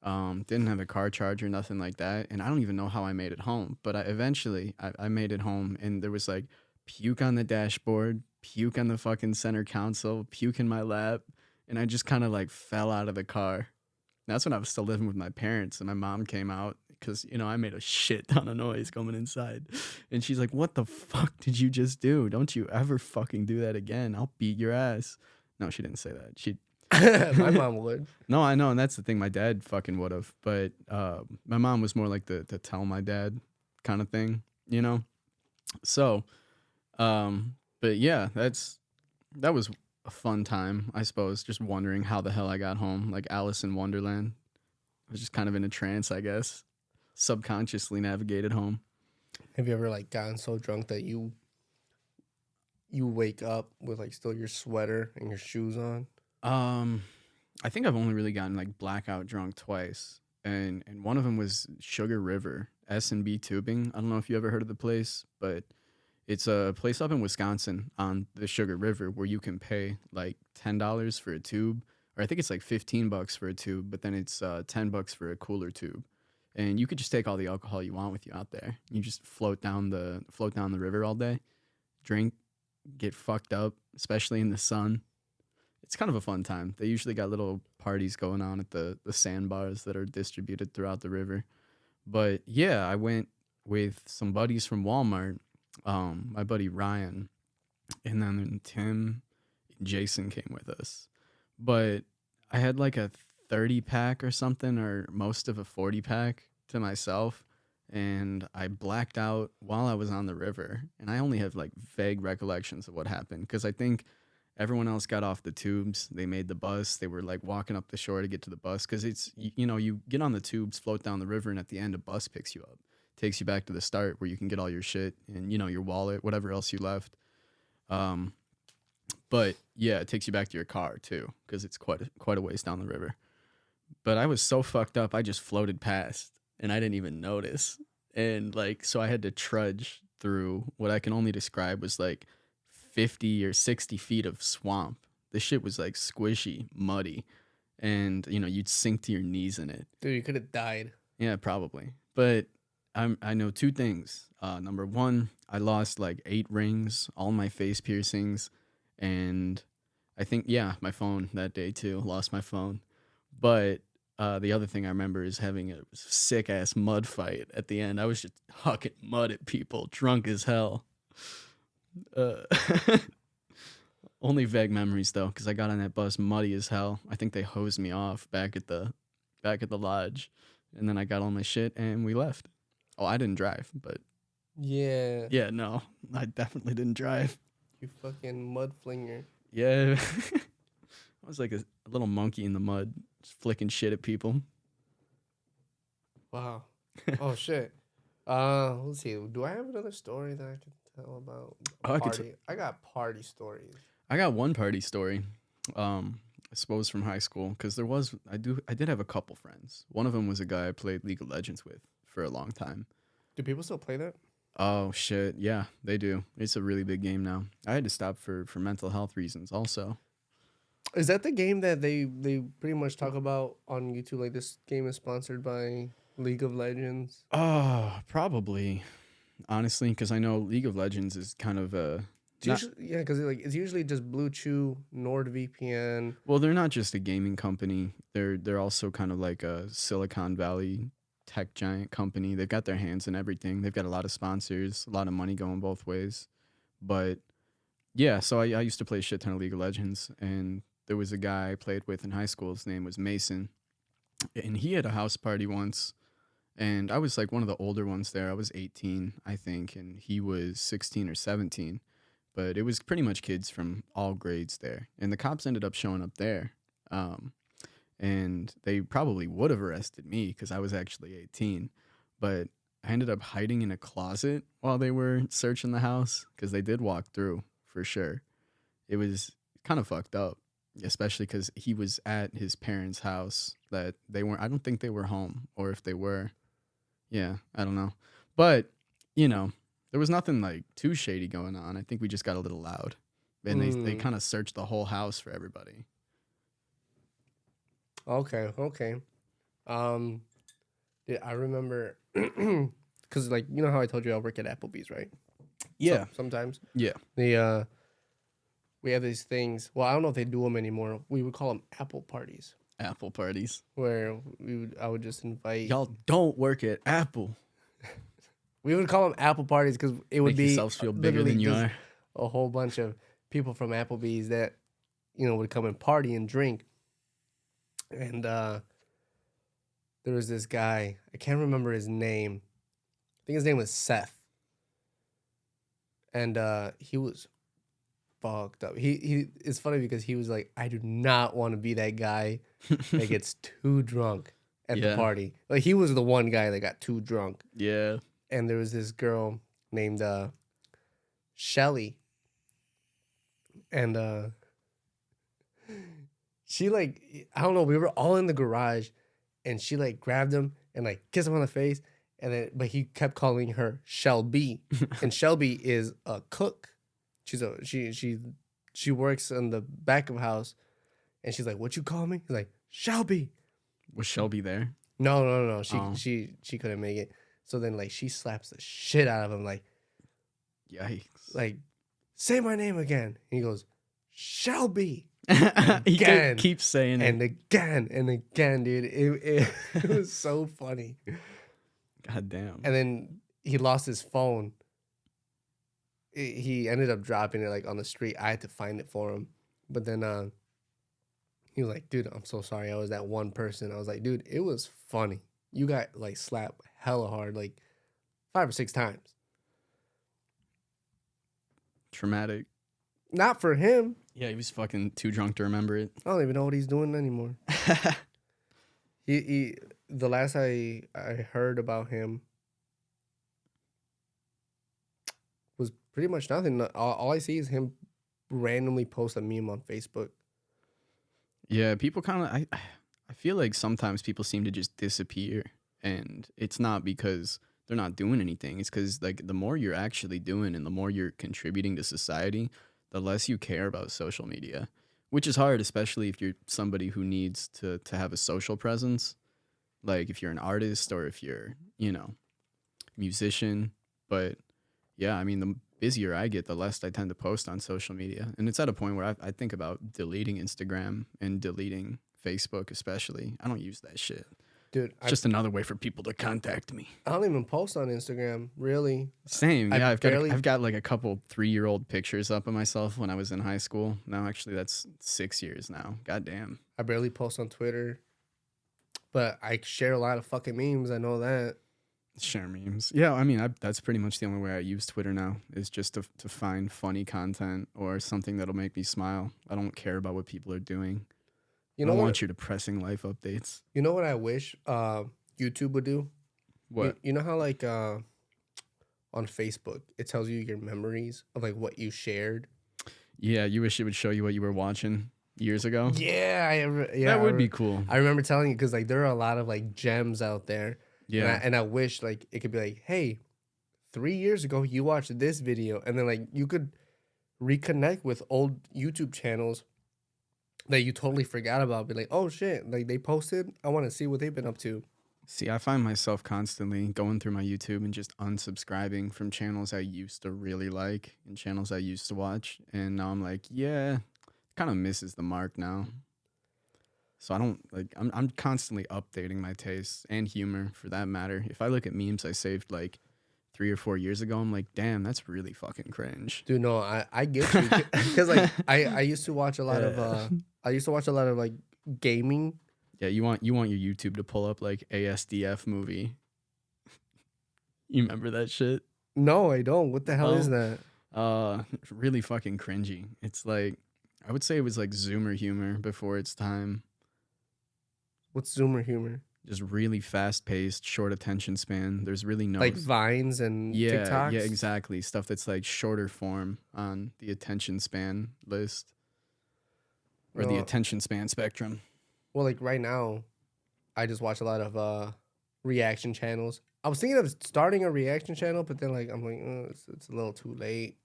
Didn't have a car charger, nothing like that, and I don't even know how I made it home. But I made it home, and there was like puke on the dashboard, puke on the fucking center console, puke in my lap, and I just kind of like fell out of the car. That's when I was still living with my parents, and my mom came out because I made a shit ton of noise coming inside, and she's like, "What the fuck did you just do? Don't you ever fucking do that again? I'll beat your ass." No, she didn't say that. She My mom would. no, I know, and that's the thing. My dad fucking would have, but my mom was more like the tell my dad kind of thing, you know. So, but yeah, that was a fun time, I suppose. Just wondering how the hell I got home, like Alice in Wonderland. I was just kind of in a trance, I guess. Subconsciously navigated home. Have you ever like gotten so drunk that you wake up with like still your sweater and your shoes on? Um, I think I've only really gotten like blackout drunk twice, and one of them was Sugar River S&B Tubing. I don't know if you ever heard of the place, but it's a place up in Wisconsin on the Sugar River where you can pay like $10 for a tube, or I think it's like $15 for a tube, but then it's $10 for a cooler tube, and you could just take all the alcohol you want with you out there. You just float down the river all day, drink, get fucked up, especially in the sun. It's kind of a fun time. They usually got little parties going on at the sandbars that are distributed throughout the river. But yeah, I went with some buddies from Walmart, my buddy Ryan, and then Tim and Jason came with us. But I had like a 30 pack or something, or most of a 40 pack to myself. And I blacked out while I was on the river. And I only have like vague recollections of what happened because I think everyone else got off the tubes. They made the bus. They were like walking up the shore to get to the bus because you get on the tubes, float down the river, and at the end, a bus picks you up, takes you back to the start where you can get all your shit and your wallet, whatever else you left. Um, but yeah, it takes you back to your car too because it's quite a ways down the river. But I was so fucked up, I just floated past and I didn't even notice. And like, so I had to trudge through what I can only describe was like 50 or 60 feet of swamp. This shit was like squishy, muddy, and you'd sink to your knees in it. Dude, you could have died. Yeah, probably. But I know two things. Number one, I lost like 8 rings, all my face piercings, and I think my phone that day too. Lost my phone. But the other thing I remember is having a sick ass mud fight at the end. I was just hucking mud at people, drunk as hell. Uh, Only vague memories though, because I got on that bus muddy as hell. I think they hosed me off back at the lodge, and then I got all my shit and we left. Oh, I didn't drive, but Yeah. yeah, no, I definitely didn't drive. You fucking mud flinger. Yeah, I was like a little monkey in the mud, just flicking shit at people. Wow. Oh shit. Let's see. Do I have another story that I can tell about Oh, a party? I got party stories. I got one party story. I suppose from high school because I did have a couple friends. One of them was a guy I played League of Legends with for a long time. Do people still play that? Oh shit, yeah, they do. It's a really big game now. I had to stop for mental health reasons also. Is that the game that they pretty much talk about on YouTube? Like this game is sponsored by League of Legends. Oh, probably. Honestly, because I know League of Legends is kind of a Yeah, because it's usually just Blue Chew, NordVPN. well, they're not just a gaming company. They're also kind of like a Silicon Valley tech giant company. They've got their hands in everything. They've got a lot of sponsors, a lot of money going both ways. But yeah, so I used to play a shit ton of League of Legends, and there was a guy I played with in high school. His name was Mason, and he had a house party once, and I was like one of the older ones there. I was 18, I think, and he was 16 or 17. But it was pretty much kids from all grades there, and the cops ended up showing up there. And they probably would have arrested me because I was actually 18, but I ended up hiding in a closet while they were searching the house because they did walk through for sure. It was kind of fucked up. especially because he was at his parents' house that they weren't. I don't think they were home, or if they were, yeah, I don't know. But you know, there was nothing like too shady going on. I think we just got a little loud, and they Mm, kind of searched the whole house for everybody. okay, okay. Um, yeah, I remember because like you know how I told you I work at Applebee's, right? So Yeah, sometimes yeah. the we have these things. Well, I don't know if they do them anymore. We would call them Apple parties, Apple parties. where I would just invite. Y'all don't work at Apple. We would call them Apple parties because it would Make be yourselves feel bigger literally than you just are. a whole bunch of people from Applebee's that would come and party and drink. And there was this guy. I can't remember his name. I think his name was Seth. And he was fucked up. He it's funny because he was like, I do not want to be that guy that gets too drunk at the Yeah, party. Like he was the one guy that got too drunk. yeah. And there was this girl named Shelly. And she like I don't know, we were all in the garage and she like grabbed him and like kissed him on the face and then but he kept calling her Shelby. And Shelby is a cook. She works in the back of house and she's like, "What you call me?" He's like, "Shelby." Was Shelby there? No, no, no, no. Oh, She couldn't make it. So then like she slaps the shit out of him yikes. like say my name again. And he goes, "Shelby." He Again. keeps saying And it. again, dude. It was so funny. God damn. And then he lost his phone. He ended up dropping it like on the street. I had to find it for him. But then he was like, "Dude, I'm so sorry. I was that one person." I was like, "Dude, it was funny. You got like slapped hella hard, like 5 or 6 times. Traumatic. Not for him. Yeah, he was fucking too drunk to remember it. I don't even know what he's doing anymore." He the last I heard about him was pretty much nothing. All I see is him randomly post a meme on Facebook. Yeah, people kind of. I feel like sometimes people seem to just disappear, and it's not because they're not doing anything. It's because like the more you're actually doing and the more you're contributing to society, the less you care about social media, which is hard, especially if you're somebody who needs to have a social presence. Like if you're an artist or if you're musician. But yeah, I mean the busier I get, the less I tend to post on social media, and it's at a point where I think about deleting Instagram and deleting Facebook, especially. I don't use that shit. Dude, It's just another way for people to contact me. I don't even post on Instagram, really. Same, I yeah. barely I've got like a couple 3-year-old pictures up of myself when I was in high school. Now, actually, that's 6 years now. God damn. I barely post on Twitter. But I share a lot of fucking memes. I know that. Share memes. Yeah, I mean, that's pretty much the only way I use Twitter now is just to find funny content or something that'll make me smile. I don't care about what people are doing. You I know don't what? want your depressing life updates. You know what I wish YouTube would do? What? You know how like on Facebook it tells you your memories of like what you shared. Yeah, you wish it would show you what you were watching years ago. Yeah, That would be cool. I remember telling you because like there are a lot of like gems out there. Yeah. And I wish like it could be like, hey, 3 years ago you watched this video, and then like you could reconnect with old YouTube channels that you totally forgot about. Be like, oh shit, like they posted. I want to see what they've been up to. See, I find myself constantly going through my YouTube and just unsubscribing from channels I used to really like and channels I used to watch. And now I'm like, yeah, kind of misses the mark now. So I don't like, I'm constantly updating my tastes and humor for that matter. If I look at memes I saved like 3 or 4 years ago, I'm like, damn, that's really fucking cringe. Dude, no, I get you because like I used to watch a lot of like gaming. Yeah, you want your YouTube to pull up like ASDF movie. You remember that shit? No, I don't. What the hell is that? Really fucking cringy. It's like I would say it was like Zoomer humor before its time. What's Zoomer humor? Just really fast paced, short attention span. There's really no Like Vines and yeah, TikToks? yeah, exactly. Stuff that's like shorter form on the attention span list. or the attention span spectrum. Well, like right now, I just watch a lot of reaction channels. I was thinking of starting a reaction channel, but then like I'm like, it's a little too late.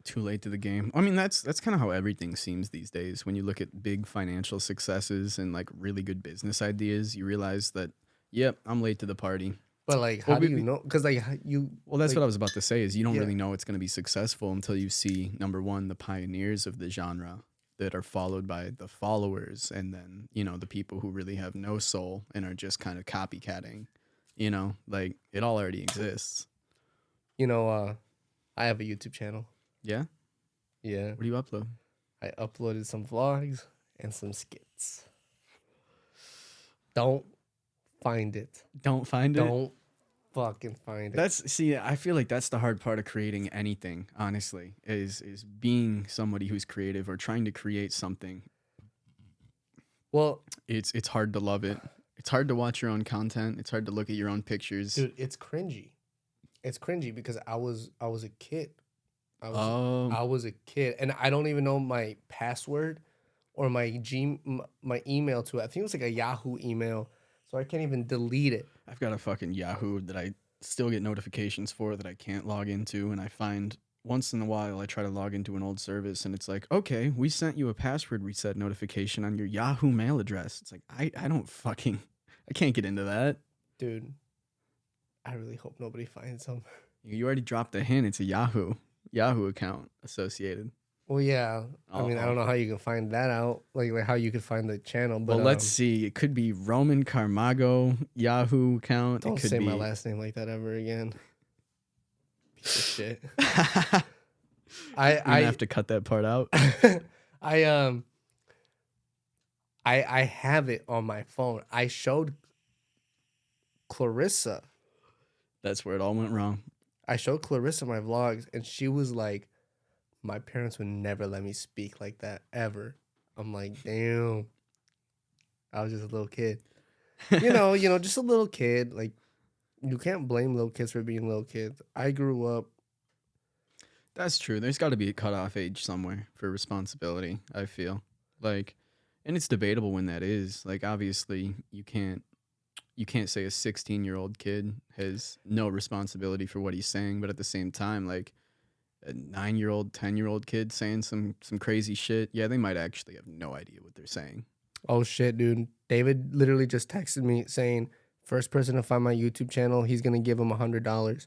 Too late to the game. I mean, that's kind of how everything seems these days. When you look at big financial successes and like really good business ideas, you realize that, yep, I'm late to the party. But like, how do you know? Because like you. Well, that's like, what I was about to say. Is you don't Yeah. really know it's going to be successful until you see, number one, the pioneers of the genre that are followed by the followers, and then the people who really have no soul and are just kind of copycatting. Like it all already exists. I have a YouTube channel. Yeah. Yeah. What do you upload? I uploaded some vlogs and some skits. Don't find it. Don't find it. Don't fucking find it. See, I feel like that's the hard part of creating anything, honestly, is being somebody who's creative or trying to create something. Well, it's hard to love it. It's hard to watch your own content. It's hard to look at your own pictures. dude, it's cringy. It's cringy because I was a kid. I was a kid, and I don't even know my password or my email to it. I think it was like a Yahoo email, so I can't even delete it. I've got a fucking Yahoo that I still get notifications for that I can't log into, and I find once in a while I try to log into an old service, and it's like, okay, we sent you a password reset notification on your Yahoo mail address. It's like I can't get into that. Dude, I really hope nobody finds them. You already dropped the hint. It's a Yahoo account associated. Well, yeah. I mean, I don't know how you can find that out. Like how you could find the channel. But well, let's see. It could be Roman Carmago Yahoo account. Don't it could say be... my last name like that ever again. Piece of shit. I have to cut that part out. I have it on my phone. I showed Clarissa. That's where it all went wrong. I showed Clarissa my vlogs, and she was like, my parents would never let me speak like that, ever. I'm like, damn. I was just a little kid. Just a little kid. Like, you can't blame little kids for being little kids. I grew up. That's true. There's got to be a cutoff age somewhere for responsibility, I feel. Like, and it's debatable when that is. Like, obviously, you can't say a 16-year-old kid has no responsibility for what he's saying, but at the same time, like a 9-year-old, 10-year-old kid saying some crazy shit, yeah, they might actually have no idea what they're saying. Oh shit, dude. David literally just texted me saying, first person to find my YouTube channel, he's gonna give him $100.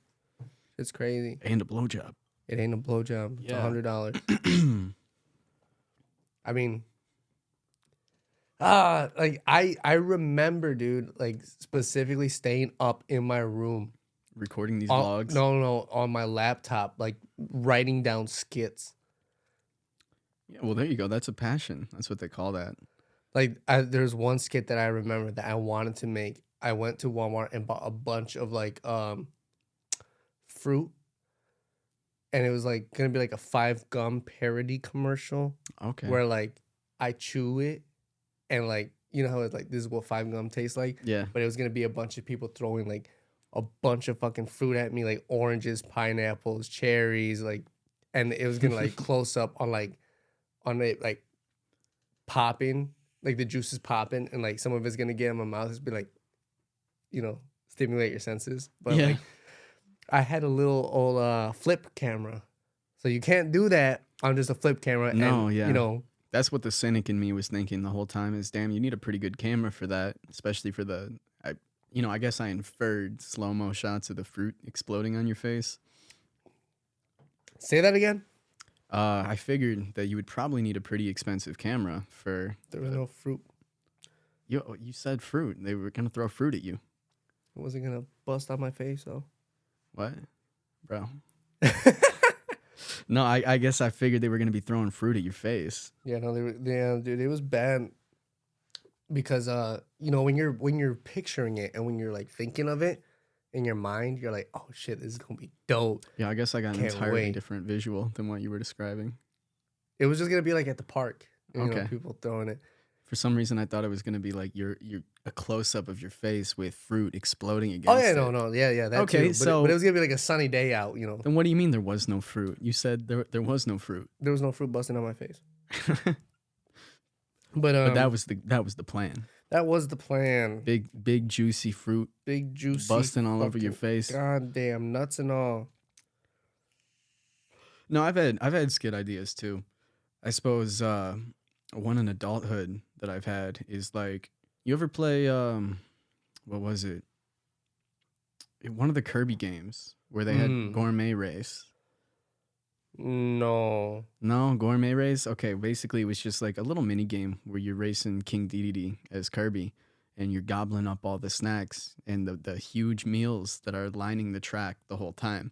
It's crazy. And a blowjob. It ain't a blowjob. It's Yeah. $100. I mean, like I remember, dude, like specifically staying up in my room Recording these vlogs. No, on my laptop, like writing down skits. Yeah, well, there you go. That's a passion. That's what they call that. Like there's one skit that I remember that I wanted to make. I went to Walmart and bought a bunch of like fruit, and it was like gonna be like a 5 gum parody commercial. Okay. Where like I chew it, and like how it's like this is what 5 gum tastes like. Yeah. But it was gonna be a bunch of people throwing like a bunch of fucking fruit at me, like oranges, pineapples, cherries, like, and it was gonna like close up on it like popping, like the juice is popping, and like some of it's gonna get in my mouth. It's be like, stimulate your senses. But Yeah. like, I had a little old flip camera, so you can't do that on just a flip camera. No, and, yeah. That's what the cynic in me was thinking the whole time is, damn, you need a pretty good camera for that, especially for I guess I inferred slow-mo shots of the fruit exploding on your face. Say that again. I figured that you would probably need a pretty expensive camera for... There was no fruit. You said fruit. They were going to throw fruit at you. It wasn't going to bust on my face, though. What? Bro. No, I guess I figured they were going to be throwing fruit at your face. Yeah, no, dude, it was bad. Because when you're picturing it and when you're like thinking of it in your mind, you're like, oh shit, this is gonna be dope. Yeah, I guess I got an Can't entirely wait. different visual than what you were describing. It was just gonna be like at the park, Okay. people throwing it. For some reason, I thought it was going to be like a close up of your face with fruit exploding against Oh yeah, it. no, yeah, that Okay, too. so- But it was gonna be like a sunny day out, Then what do you mean there was no fruit? You said there was no fruit. There was no fruit busting on my face. But that um, was the plan. that was the plan. Big juicy fruit Big juicy busting all over your fucking face. goddamn nuts and all. No, I've had skit ideas too. I suppose one in adulthood that I've had is like, you ever play what was it? One of the Kirby games where they had Mm, gourmet race. no. No, gourmet race. Okay, basically it was just like a little mini game where you're racing King Dedede as Kirby, and you're gobbling up all the snacks and the huge meals that are lining the track the whole time.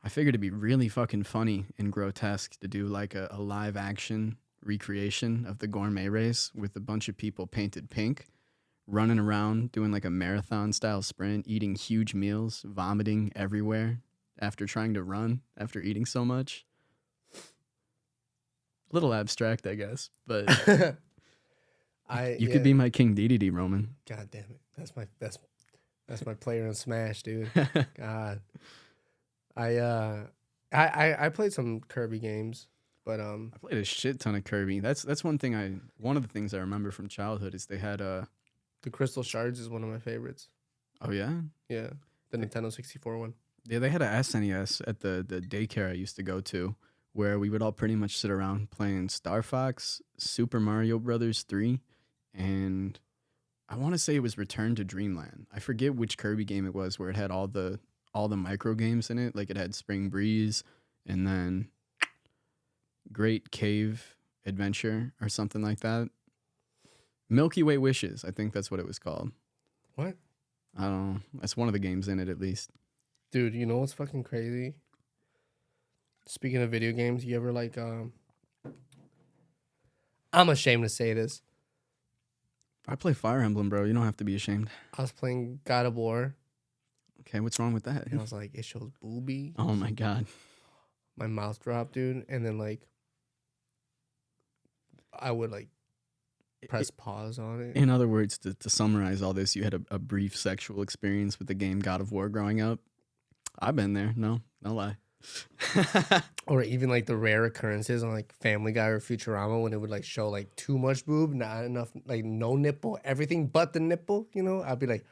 I figured it'd be really fucking funny and grotesque to do like a live action recreation of the gourmet race with a bunch of people painted pink, running around doing like a marathon style sprint, eating huge meals, vomiting everywhere after trying to run after eating so much. Little abstract, I guess, but you could Yeah. be my King Dedede, Roman. God damn it. That's my player in Smash, dude. God. I I played some Kirby games, but I played a shit ton of Kirby. That's one of the things I remember from childhood is they had the Crystal Shards is one of my favorites. oh yeah. Yeah. The Nintendo 64 one. Yeah, they had a SNES at the daycare I used to go to, where we would all pretty much sit around playing Star Fox, Super Mario Brothers 3, and I want to say it was Return to Dreamland. I forget which Kirby game it was where it had all the micro games in it, like it had Spring Breeze and then Great Cave Adventure or something like that. Milky Way Wishes, I think that's what it was called. What? I don't know. That's one of the games in it at least. Dude, you know what's fucking crazy? Speaking of video games, you ever like I'm ashamed to say this. I play Fire Emblem, bro. You don't have to be ashamed. I was playing God of War Okay, what's wrong with that? and I was like, it shows booby. Oh my god. My mouth dropped, dude. And then like I would like press pause on it. In other words, to summarize all this, you had a brief sexual experience with the game God of War growing up. I've been there. No lie. Or even like the rare occurrences on like Family Guy or Futurama when it would like show like too much boob, not enough, like no nipple, everything but the nipple, you know? I'd be like,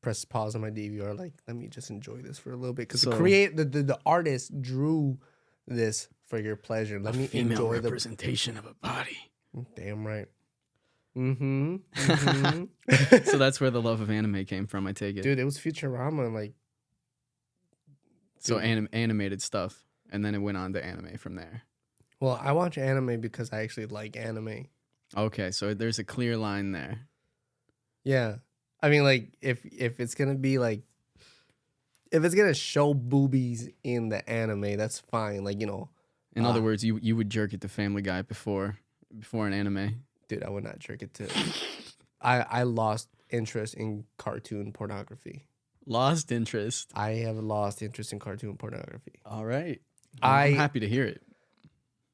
press pause on my DVR, like, let me just enjoy this for a little bit. Because So- the artist drew this for your pleasure. Let me Female enjoy the. representation of a body. Damn right. Mm-hmm. Mm-hmm. So that's where the love of anime came from, I take it. Dude, it was Futurama, like. So dude. animated stuff, and then it went on to anime from there. Well, I watch anime because I actually like anime. Okay, so there's a clear line there. Yeah. I mean, like, if it's gonna be like, if it's gonna show boobies in the anime, that's fine. Like, you know, In other words, you would jerk it to Family Guy before an anime. dude, I would not jerk it to. I lost interest in cartoon pornography. Lost interest. I have lost interest in cartoon pornography. All right. I'm I'm happy to hear it.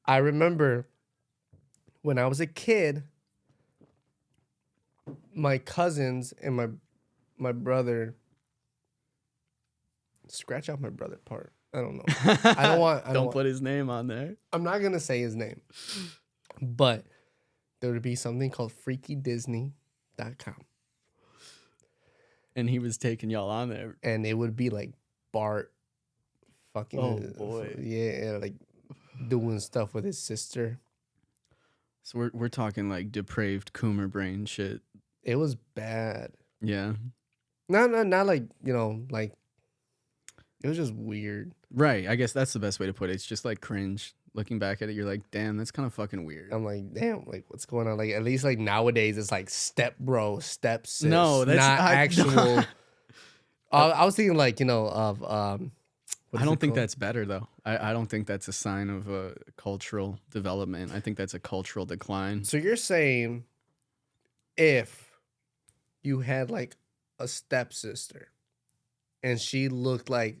I remember when I was a kid, my cousins and my brother. Scratch out my brother part. I don't know. I don't want. Don't put his name on there. I'm not gonna say his name, but there would be something called FreakyDisney.com, And he was taking y'all on there. and it would be like Bart, fucking Oh, boy. yeah, like doing stuff with his sister. So we're talking like depraved Coomer brain shit. It was bad. Yeah. Not like, you know, like it was just weird. Right. I guess that's the best way to put it. It's just like cringe. Looking back at it, you're like, damn, that's kind of fucking weird. I'm like, damn, like what's going on? Like at least like nowadays it's like step bro, step sis. No, that's not actual. I I was thinking like, you know, of what I is don't it think called? that's better though. I don't think that's a sign of a cultural development. I think that's a cultural decline. So you're saying if you had like a stepsister and she looked like,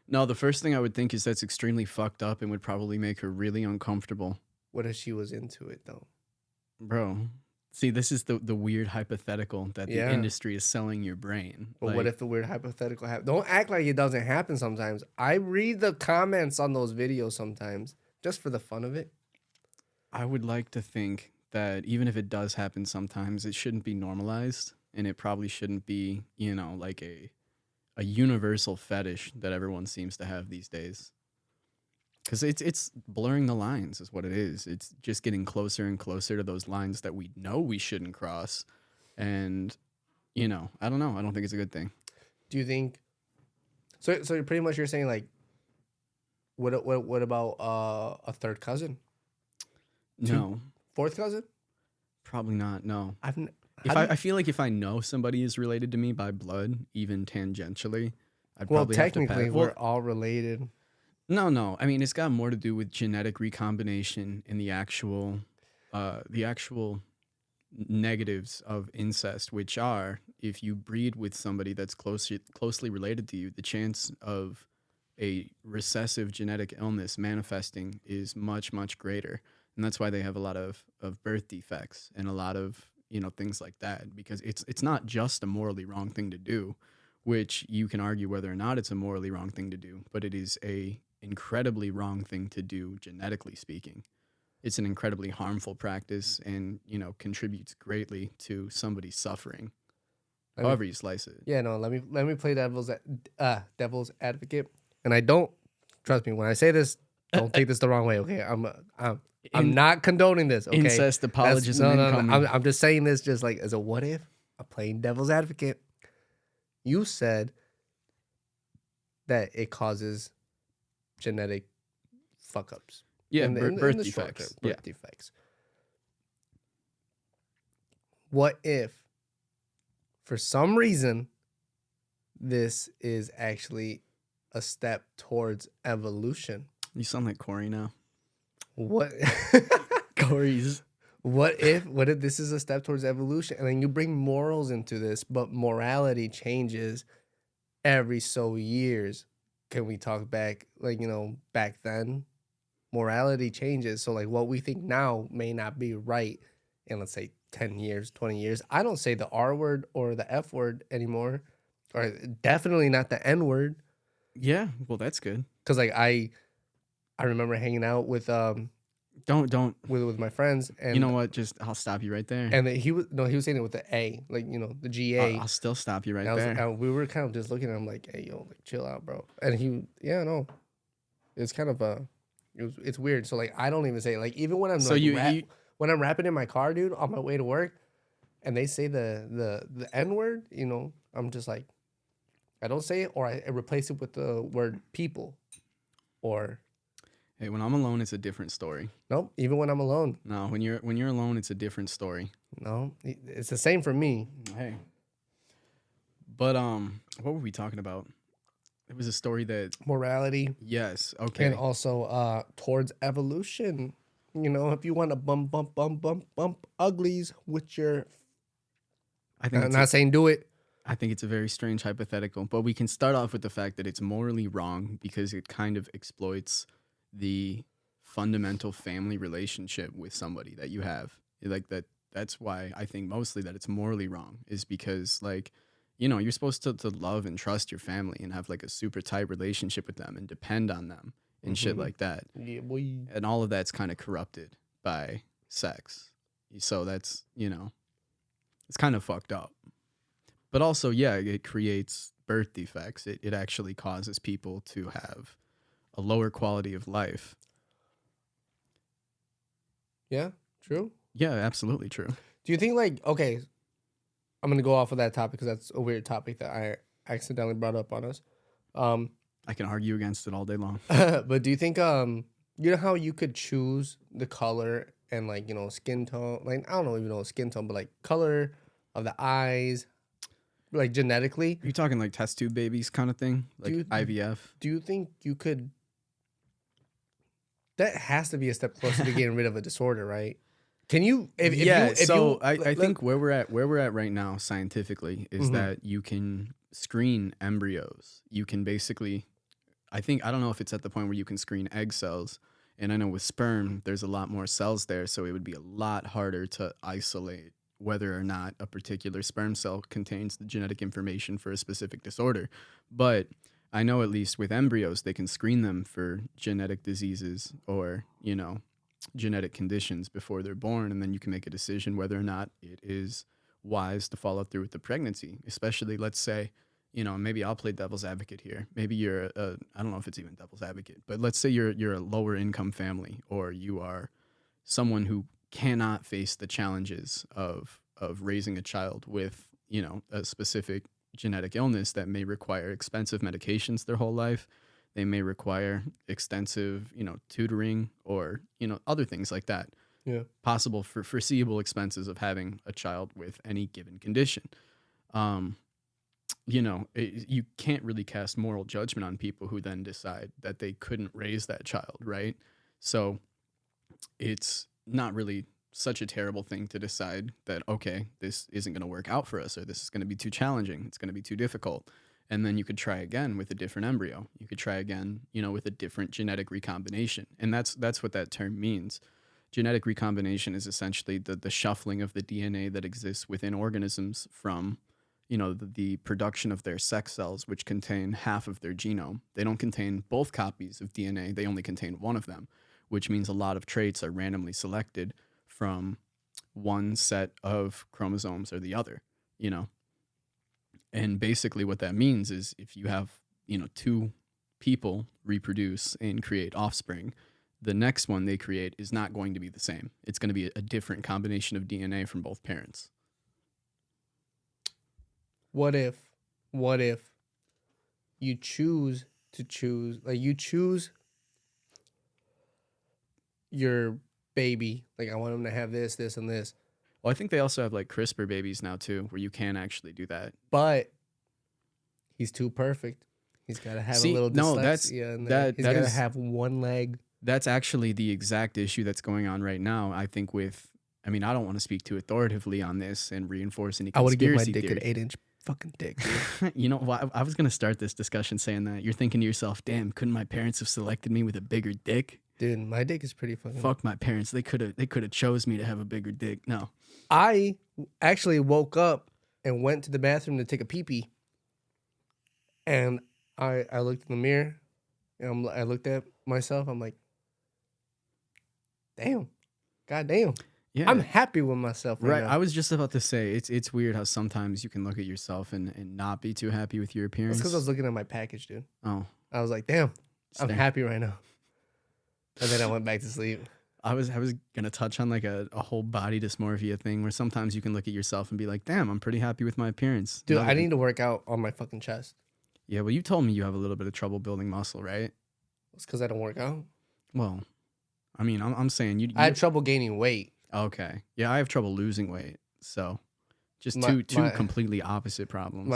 No, the first thing I would think is that's extremely fucked up and would probably make her really uncomfortable. what if she was into it though? Bro, see, this is the weird hypothetical that the Yeah. industry is selling your brain. But what if the weird hypothetical happen? Don't act like it doesn't happen sometimes. I read the comments on those videos sometimes just for the fun of it. I would like to think that even if it does happen sometimes, it shouldn't be normalized, and it probably shouldn't be, like a universal fetish that everyone seems to have these days. Because it's blurring the lines is what it is. It's just getting closer and closer to those lines that we know we shouldn't cross. And, I don't know. I don't think it's a good thing. Do you think so? So pretty much you're saying like, what about a third cousin, No, fourth cousin? probably not. No. I've n- If how do I, you- I feel like if I know somebody is related to me by blood, even tangentially, I'd well, probably have to technically pass. we're all related. No. I mean, it's got more to do with genetic recombination and the actual negatives of incest, which are if you breed with somebody that's closely related to you, the chance of a recessive genetic illness manifesting is much, much greater. And that's why they have a lot of birth defects and a lot of, things like that, because it's not just a morally wrong thing to do, which you can argue whether or not it's a morally wrong thing to do, but it is a incredibly wrong thing to do genetically speaking. It's an incredibly harmful practice and, contributes greatly to somebody's suffering, Let me, however you slice it. yeah, no. Let me play devil's advocate, and I don't trust me when I say this. Don't take this the wrong way, okay? I'm In- not condoning this, okay? Incest apologism No. incoming. I'm just saying this just like as a what if. I'm playing devil's advocate. You said that it causes genetic fuck ups. Yeah, in birth the short term, defects. Yeah. birth defects. What if, for some reason, this is actually a step towards evolution? You sound like Corey now. What? Corey's. What if this is a step towards evolution, and then you bring morals into this, but morality changes every so years? Can we talk back, like, back then? Morality changes. So, like, what we think now may not be right in, let's say, 10 years, 20 years. I don't say the R word or the F word anymore, or definitely not the N word. Yeah, well, that's good. Because, like, I remember hanging out with Don't. with my friends, and You know what? I'll stop you right there. and he was saying it with the A, like, the GA. I'll still stop you right And there. we were kind of just looking at him like, hey, yo, like, chill out, bro. And it's kind of it's weird. So, like, I don't even say, like, even when I'm So when I'm rapping in my car, dude, on my way to work, and they say the N word, I'm just like, I don't say it, or I replace it with the word people, or Hey, when I'm alone, it's a different story. nope. Even when I'm alone, No, when you're alone, it's a different story. no, it's the same for me. Hey. But what were we talking about? It was a story that Morality, yes, okay. and also towards evolution. If you want to bump uglies with your, I think I'm it's not saying do it. I think it's a very strange hypothetical, but we can start off with the fact that it's morally wrong because it kind of exploits the fundamental family relationship with somebody that you have. Like that's why I think mostly that it's morally wrong is because, like, you're supposed to love and trust your family and have like a super tight relationship with them and depend on them and shit Mhm. like that. Yeah, boy. And all of that's kind of corrupted by sex. So that's, it's kind of fucked up. But also, yeah, it creates birth defects. It actually causes people to have a lower quality of life. Yeah, true. Yeah, absolutely true. Do you think, like, okay, I'm gonna go off of that topic because that's a weird topic that I accidentally brought up on us. I can argue against it all day long. But do you think you know how you could choose the color and, like, skin tone, like, I don't even know skin tone, but like color of the eyes, like, genetically? Are you talking like test tube babies kind of thing? Like IVF? Do you think you could? That has to be a step closer to getting rid of a disorder, right? Can you? I think where we're at right now scientifically is Mhm. that you can screen embryos. You can basically, I don't know if it's at the point where you can screen egg cells. And I know with sperm, there's a lot more cells there, so it would be a lot harder to isolate whether or not a particular sperm cell contains the genetic information for a specific disorder. But I know at least with embryos, they can screen them for genetic diseases or, genetic conditions before they're born, and then you can make a decision whether or not it is wise to follow through with the pregnancy. Especially, let's say, maybe I'll play devil's advocate here. Maybe you're I don't know if it's even devil's advocate, but let's say you're a lower income family, or you are someone who cannot face the challenges of raising a child with, a specific genetic illness that may require expensive medications their whole life. They may require extensive, tutoring, or, other things like that. Yeah. Possible for foreseeable expenses of having a child with any given condition. You can't really cast moral judgment on people who then decide that they couldn't raise that child, right? So it's not really such a terrible thing to decide that, okay, this isn't going to work out for us, or this is going to be too challenging, it's going to be too difficult. And then you could try again with a different embryo. You could try again, with a different genetic recombination. And that's what that term means. Genetic recombination is essentially the shuffling of the DNA that exists within organisms from, the production of their sex cells, which contain half of their genome. They don't contain both copies of DNA. They only contain one of them, which means a lot of traits are randomly selected from one set of chromosomes or the other, And basically what that means is if you have, two people reproduce and create offspring, the next one they create is not going to be the same. It's going to be a different combination of DNA from both parents. What if you choose your baby, like I want him to have this, this, and this. Well, I think they also have like CRISPR babies now too, where you can actually do that. But he's too perfect. He's got to have a little dyslexia in there. He's got to have one leg. That's actually the exact issue that's going on right now. I think I don't want to speak too authoritatively on this and reinforce any conspiracy I would give my dick theory. an 8-inch fucking dick. I was going to start this discussion saying that. You're thinking to yourself, damn, couldn't my parents have selected me with a bigger dick? Dude, my dick is pretty fucking... Fuck my parents. They could have chose me to have a bigger dick. No. I actually woke up and went to the bathroom to take a pee-pee. And I looked in the mirror and I looked at myself. I'm like, damn. God damn. Yeah. I'm happy with myself right now. I was just about to say, it's weird how sometimes you can look at yourself and not be too happy with your appearance. That's because I was looking at my package, dude. Oh. I was like, damn, I'm happy right now. And then I went back to sleep. I was gonna touch on like a whole body dysmorphia thing where sometimes you can look at yourself and be like, damn, I'm pretty happy with my appearance. Dude, I need to work out on my fucking chest. Yeah, well, you told me you have a little bit of trouble building muscle, right? It's because I don't work out. Well, I'm saying you. I had trouble gaining weight. Okay. Yeah, I have trouble losing weight. So just two completely opposite problems.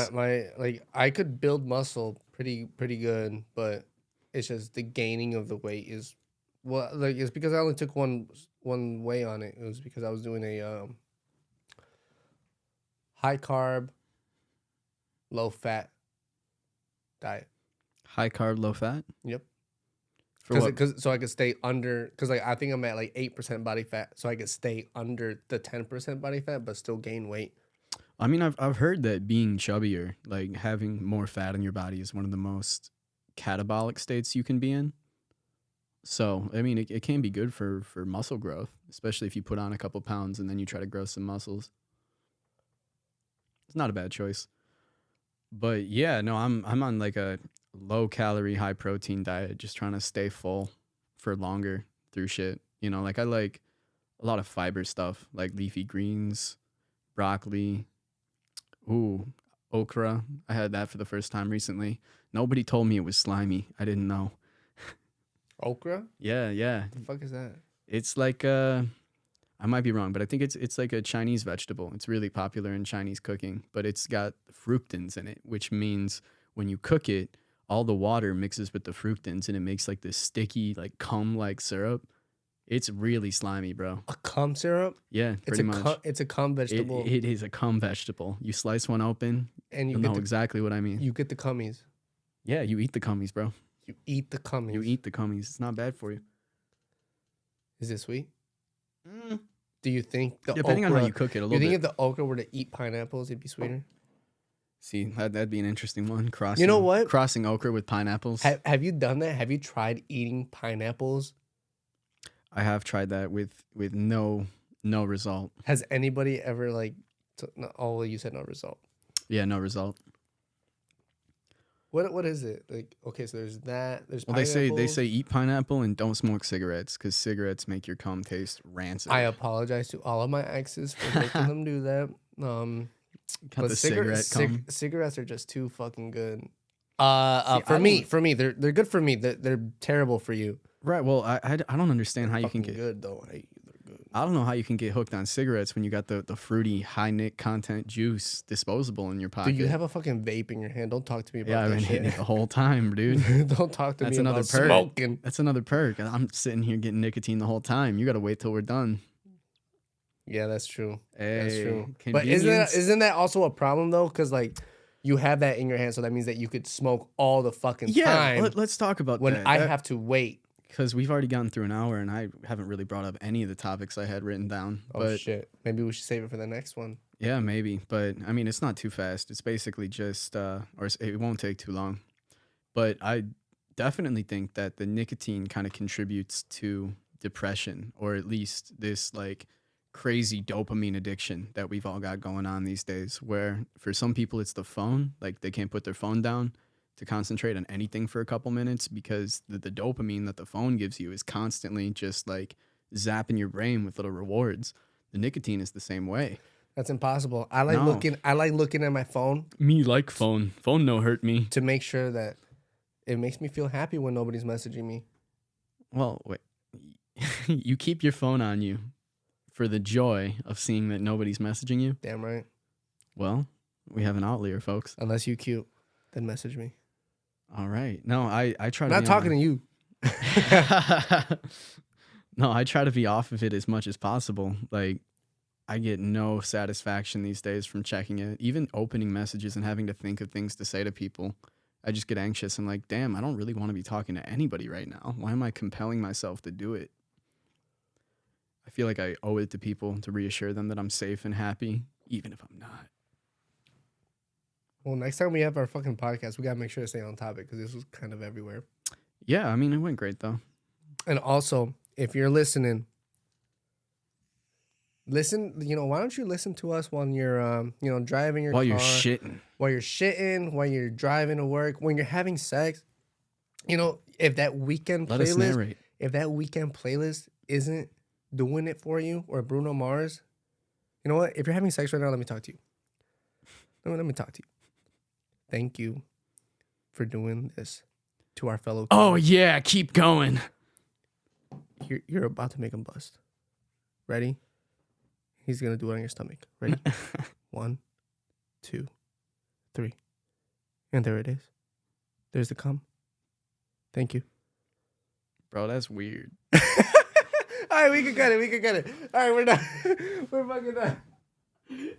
I could build muscle pretty good, but it's just the gaining of the weight is it's because I only took one way on it. It was because I was doing a high carb, low fat diet. High carb, low fat? Yep. Because so I could stay under, because I think I'm at like 8% body fat, so I could stay under the 10% body fat but still gain weight. I've heard that being chubbier, like having more fat in your body, is one of the most catabolic states you can be in. So it can be good for muscle growth, especially if you put on a couple pounds and then you try to grow some muscles. It's not a bad choice. But yeah, no, I'm on like a low calorie, high protein diet, just trying to stay full for longer through shit. Like I like a lot of fiber stuff, like leafy greens, broccoli, okra. I had that for the first time recently. Nobody told me it was slimy. I didn't know. Okra? Yeah. What the fuck is that? It's like I might be wrong, but I think it's like a Chinese vegetable. It's really popular in Chinese cooking, but it's got fructans in it, which means when you cook it, all the water mixes with the fructans and it makes like this sticky, like cum-like syrup. It's really slimy, bro. A cum syrup? Yeah, pretty much. It's a cum vegetable. It is a cum vegetable. You slice one open, and you'll know exactly what I mean. You get the cummies. Yeah, you eat the cummies, bro. You eat the cummies. You eat the cummies. It's not bad for you. Is it sweet? Do you think depending on how you cook it a little bit? You think if the okra were to eat pineapples, it'd be sweeter? See, that'd be an interesting one. You know what? Crossing okra with pineapples. Have you done that? Have you tried eating pineapples? I have tried that with no result. Has anybody ever like? No, oh, well, you said no result. Yeah, no result. What is it like? Okay, so there's that. There's Well, they say eat pineapple and don't smoke cigarettes because cigarettes make your cum taste rancid. I apologize to all of my exes for making them do that. Got But the cigarette cum. cigarettes are just too fucking good. See, For me, they're good for me. They're terrible for you. Right. Well, I don't understand how you can Fucking get. good though. They're good. I don't know how you can get hooked on cigarettes when you got the fruity high nic content juice disposable in your pocket. Do you have a fucking vape in your hand? Don't talk to me about Yeah, I've that been shit. hitting it the whole time, dude. Don't talk to That's me another about perk. smoking. That's another perk. I'm sitting here getting nicotine the whole time. You got to wait till we're done. Yeah, that's true. Hey, That's true. But convenience. isn't that also a problem though? Because like you have that in your hand, so that means that you could smoke all the fucking Yeah, time. let's talk about when that. I have to wait. Because we've already gotten through an hour and I haven't really brought up any of the topics I had written down. Oh but shit! Maybe we should save it for the next one. yeah, maybe. But I mean, it's not too fast. It's basically just, it won't take too long. But I definitely think that the nicotine kind of contributes to depression, or at least this like crazy dopamine addiction that we've all got going on these days, where for some people it's the phone, like they can't put their phone down to concentrate on anything for a couple minutes because the dopamine that the phone gives you is constantly just like zapping your brain with little rewards. The nicotine is the same way. That's impossible. I like looking at my phone Me like phone. Phone no hurt me. to make sure that it makes me feel happy when nobody's messaging me. Well, wait. You keep your phone on you for the joy of seeing that nobody's messaging you? Damn right. Well, we have an outlier, folks. Unless you cute, then message me. All right. No, I try I'm to not talking to you. No, I try to be off of it as much as possible. Like, I get no satisfaction these days from checking it. Even opening messages and having to think of things to say to people, I just get anxious and like, damn, I don't really want to be talking to anybody right now. Why am I compelling myself to do it? I feel like I owe it to people to reassure them that I'm safe and happy, even if I'm not. Well, next time we have our fucking podcast, we gotta make sure to stay on topic because this was kind of everywhere. Yeah, I mean, it went great though. And also, if you're listening, listen. Why don't you listen to us when you're, driving your While car, you're shitting. while you're shitting, while you're driving to work, when you're having sex. If that weekend Let us playlist, narrate. if that weekend playlist isn't doing it for you, or Bruno Mars, you know what? If you're having sex right now, let me talk to you. Let me talk to you. Thank you for doing this to our fellow. Oh yeah, keep going. You're about to make him bust. Ready? He's gonna do it on your stomach. Ready? 1, 2, 3, and there it is. There's the cum. Thank you. Bro, that's weird. All right, we can cut it. All right, we're done. We're fucking done.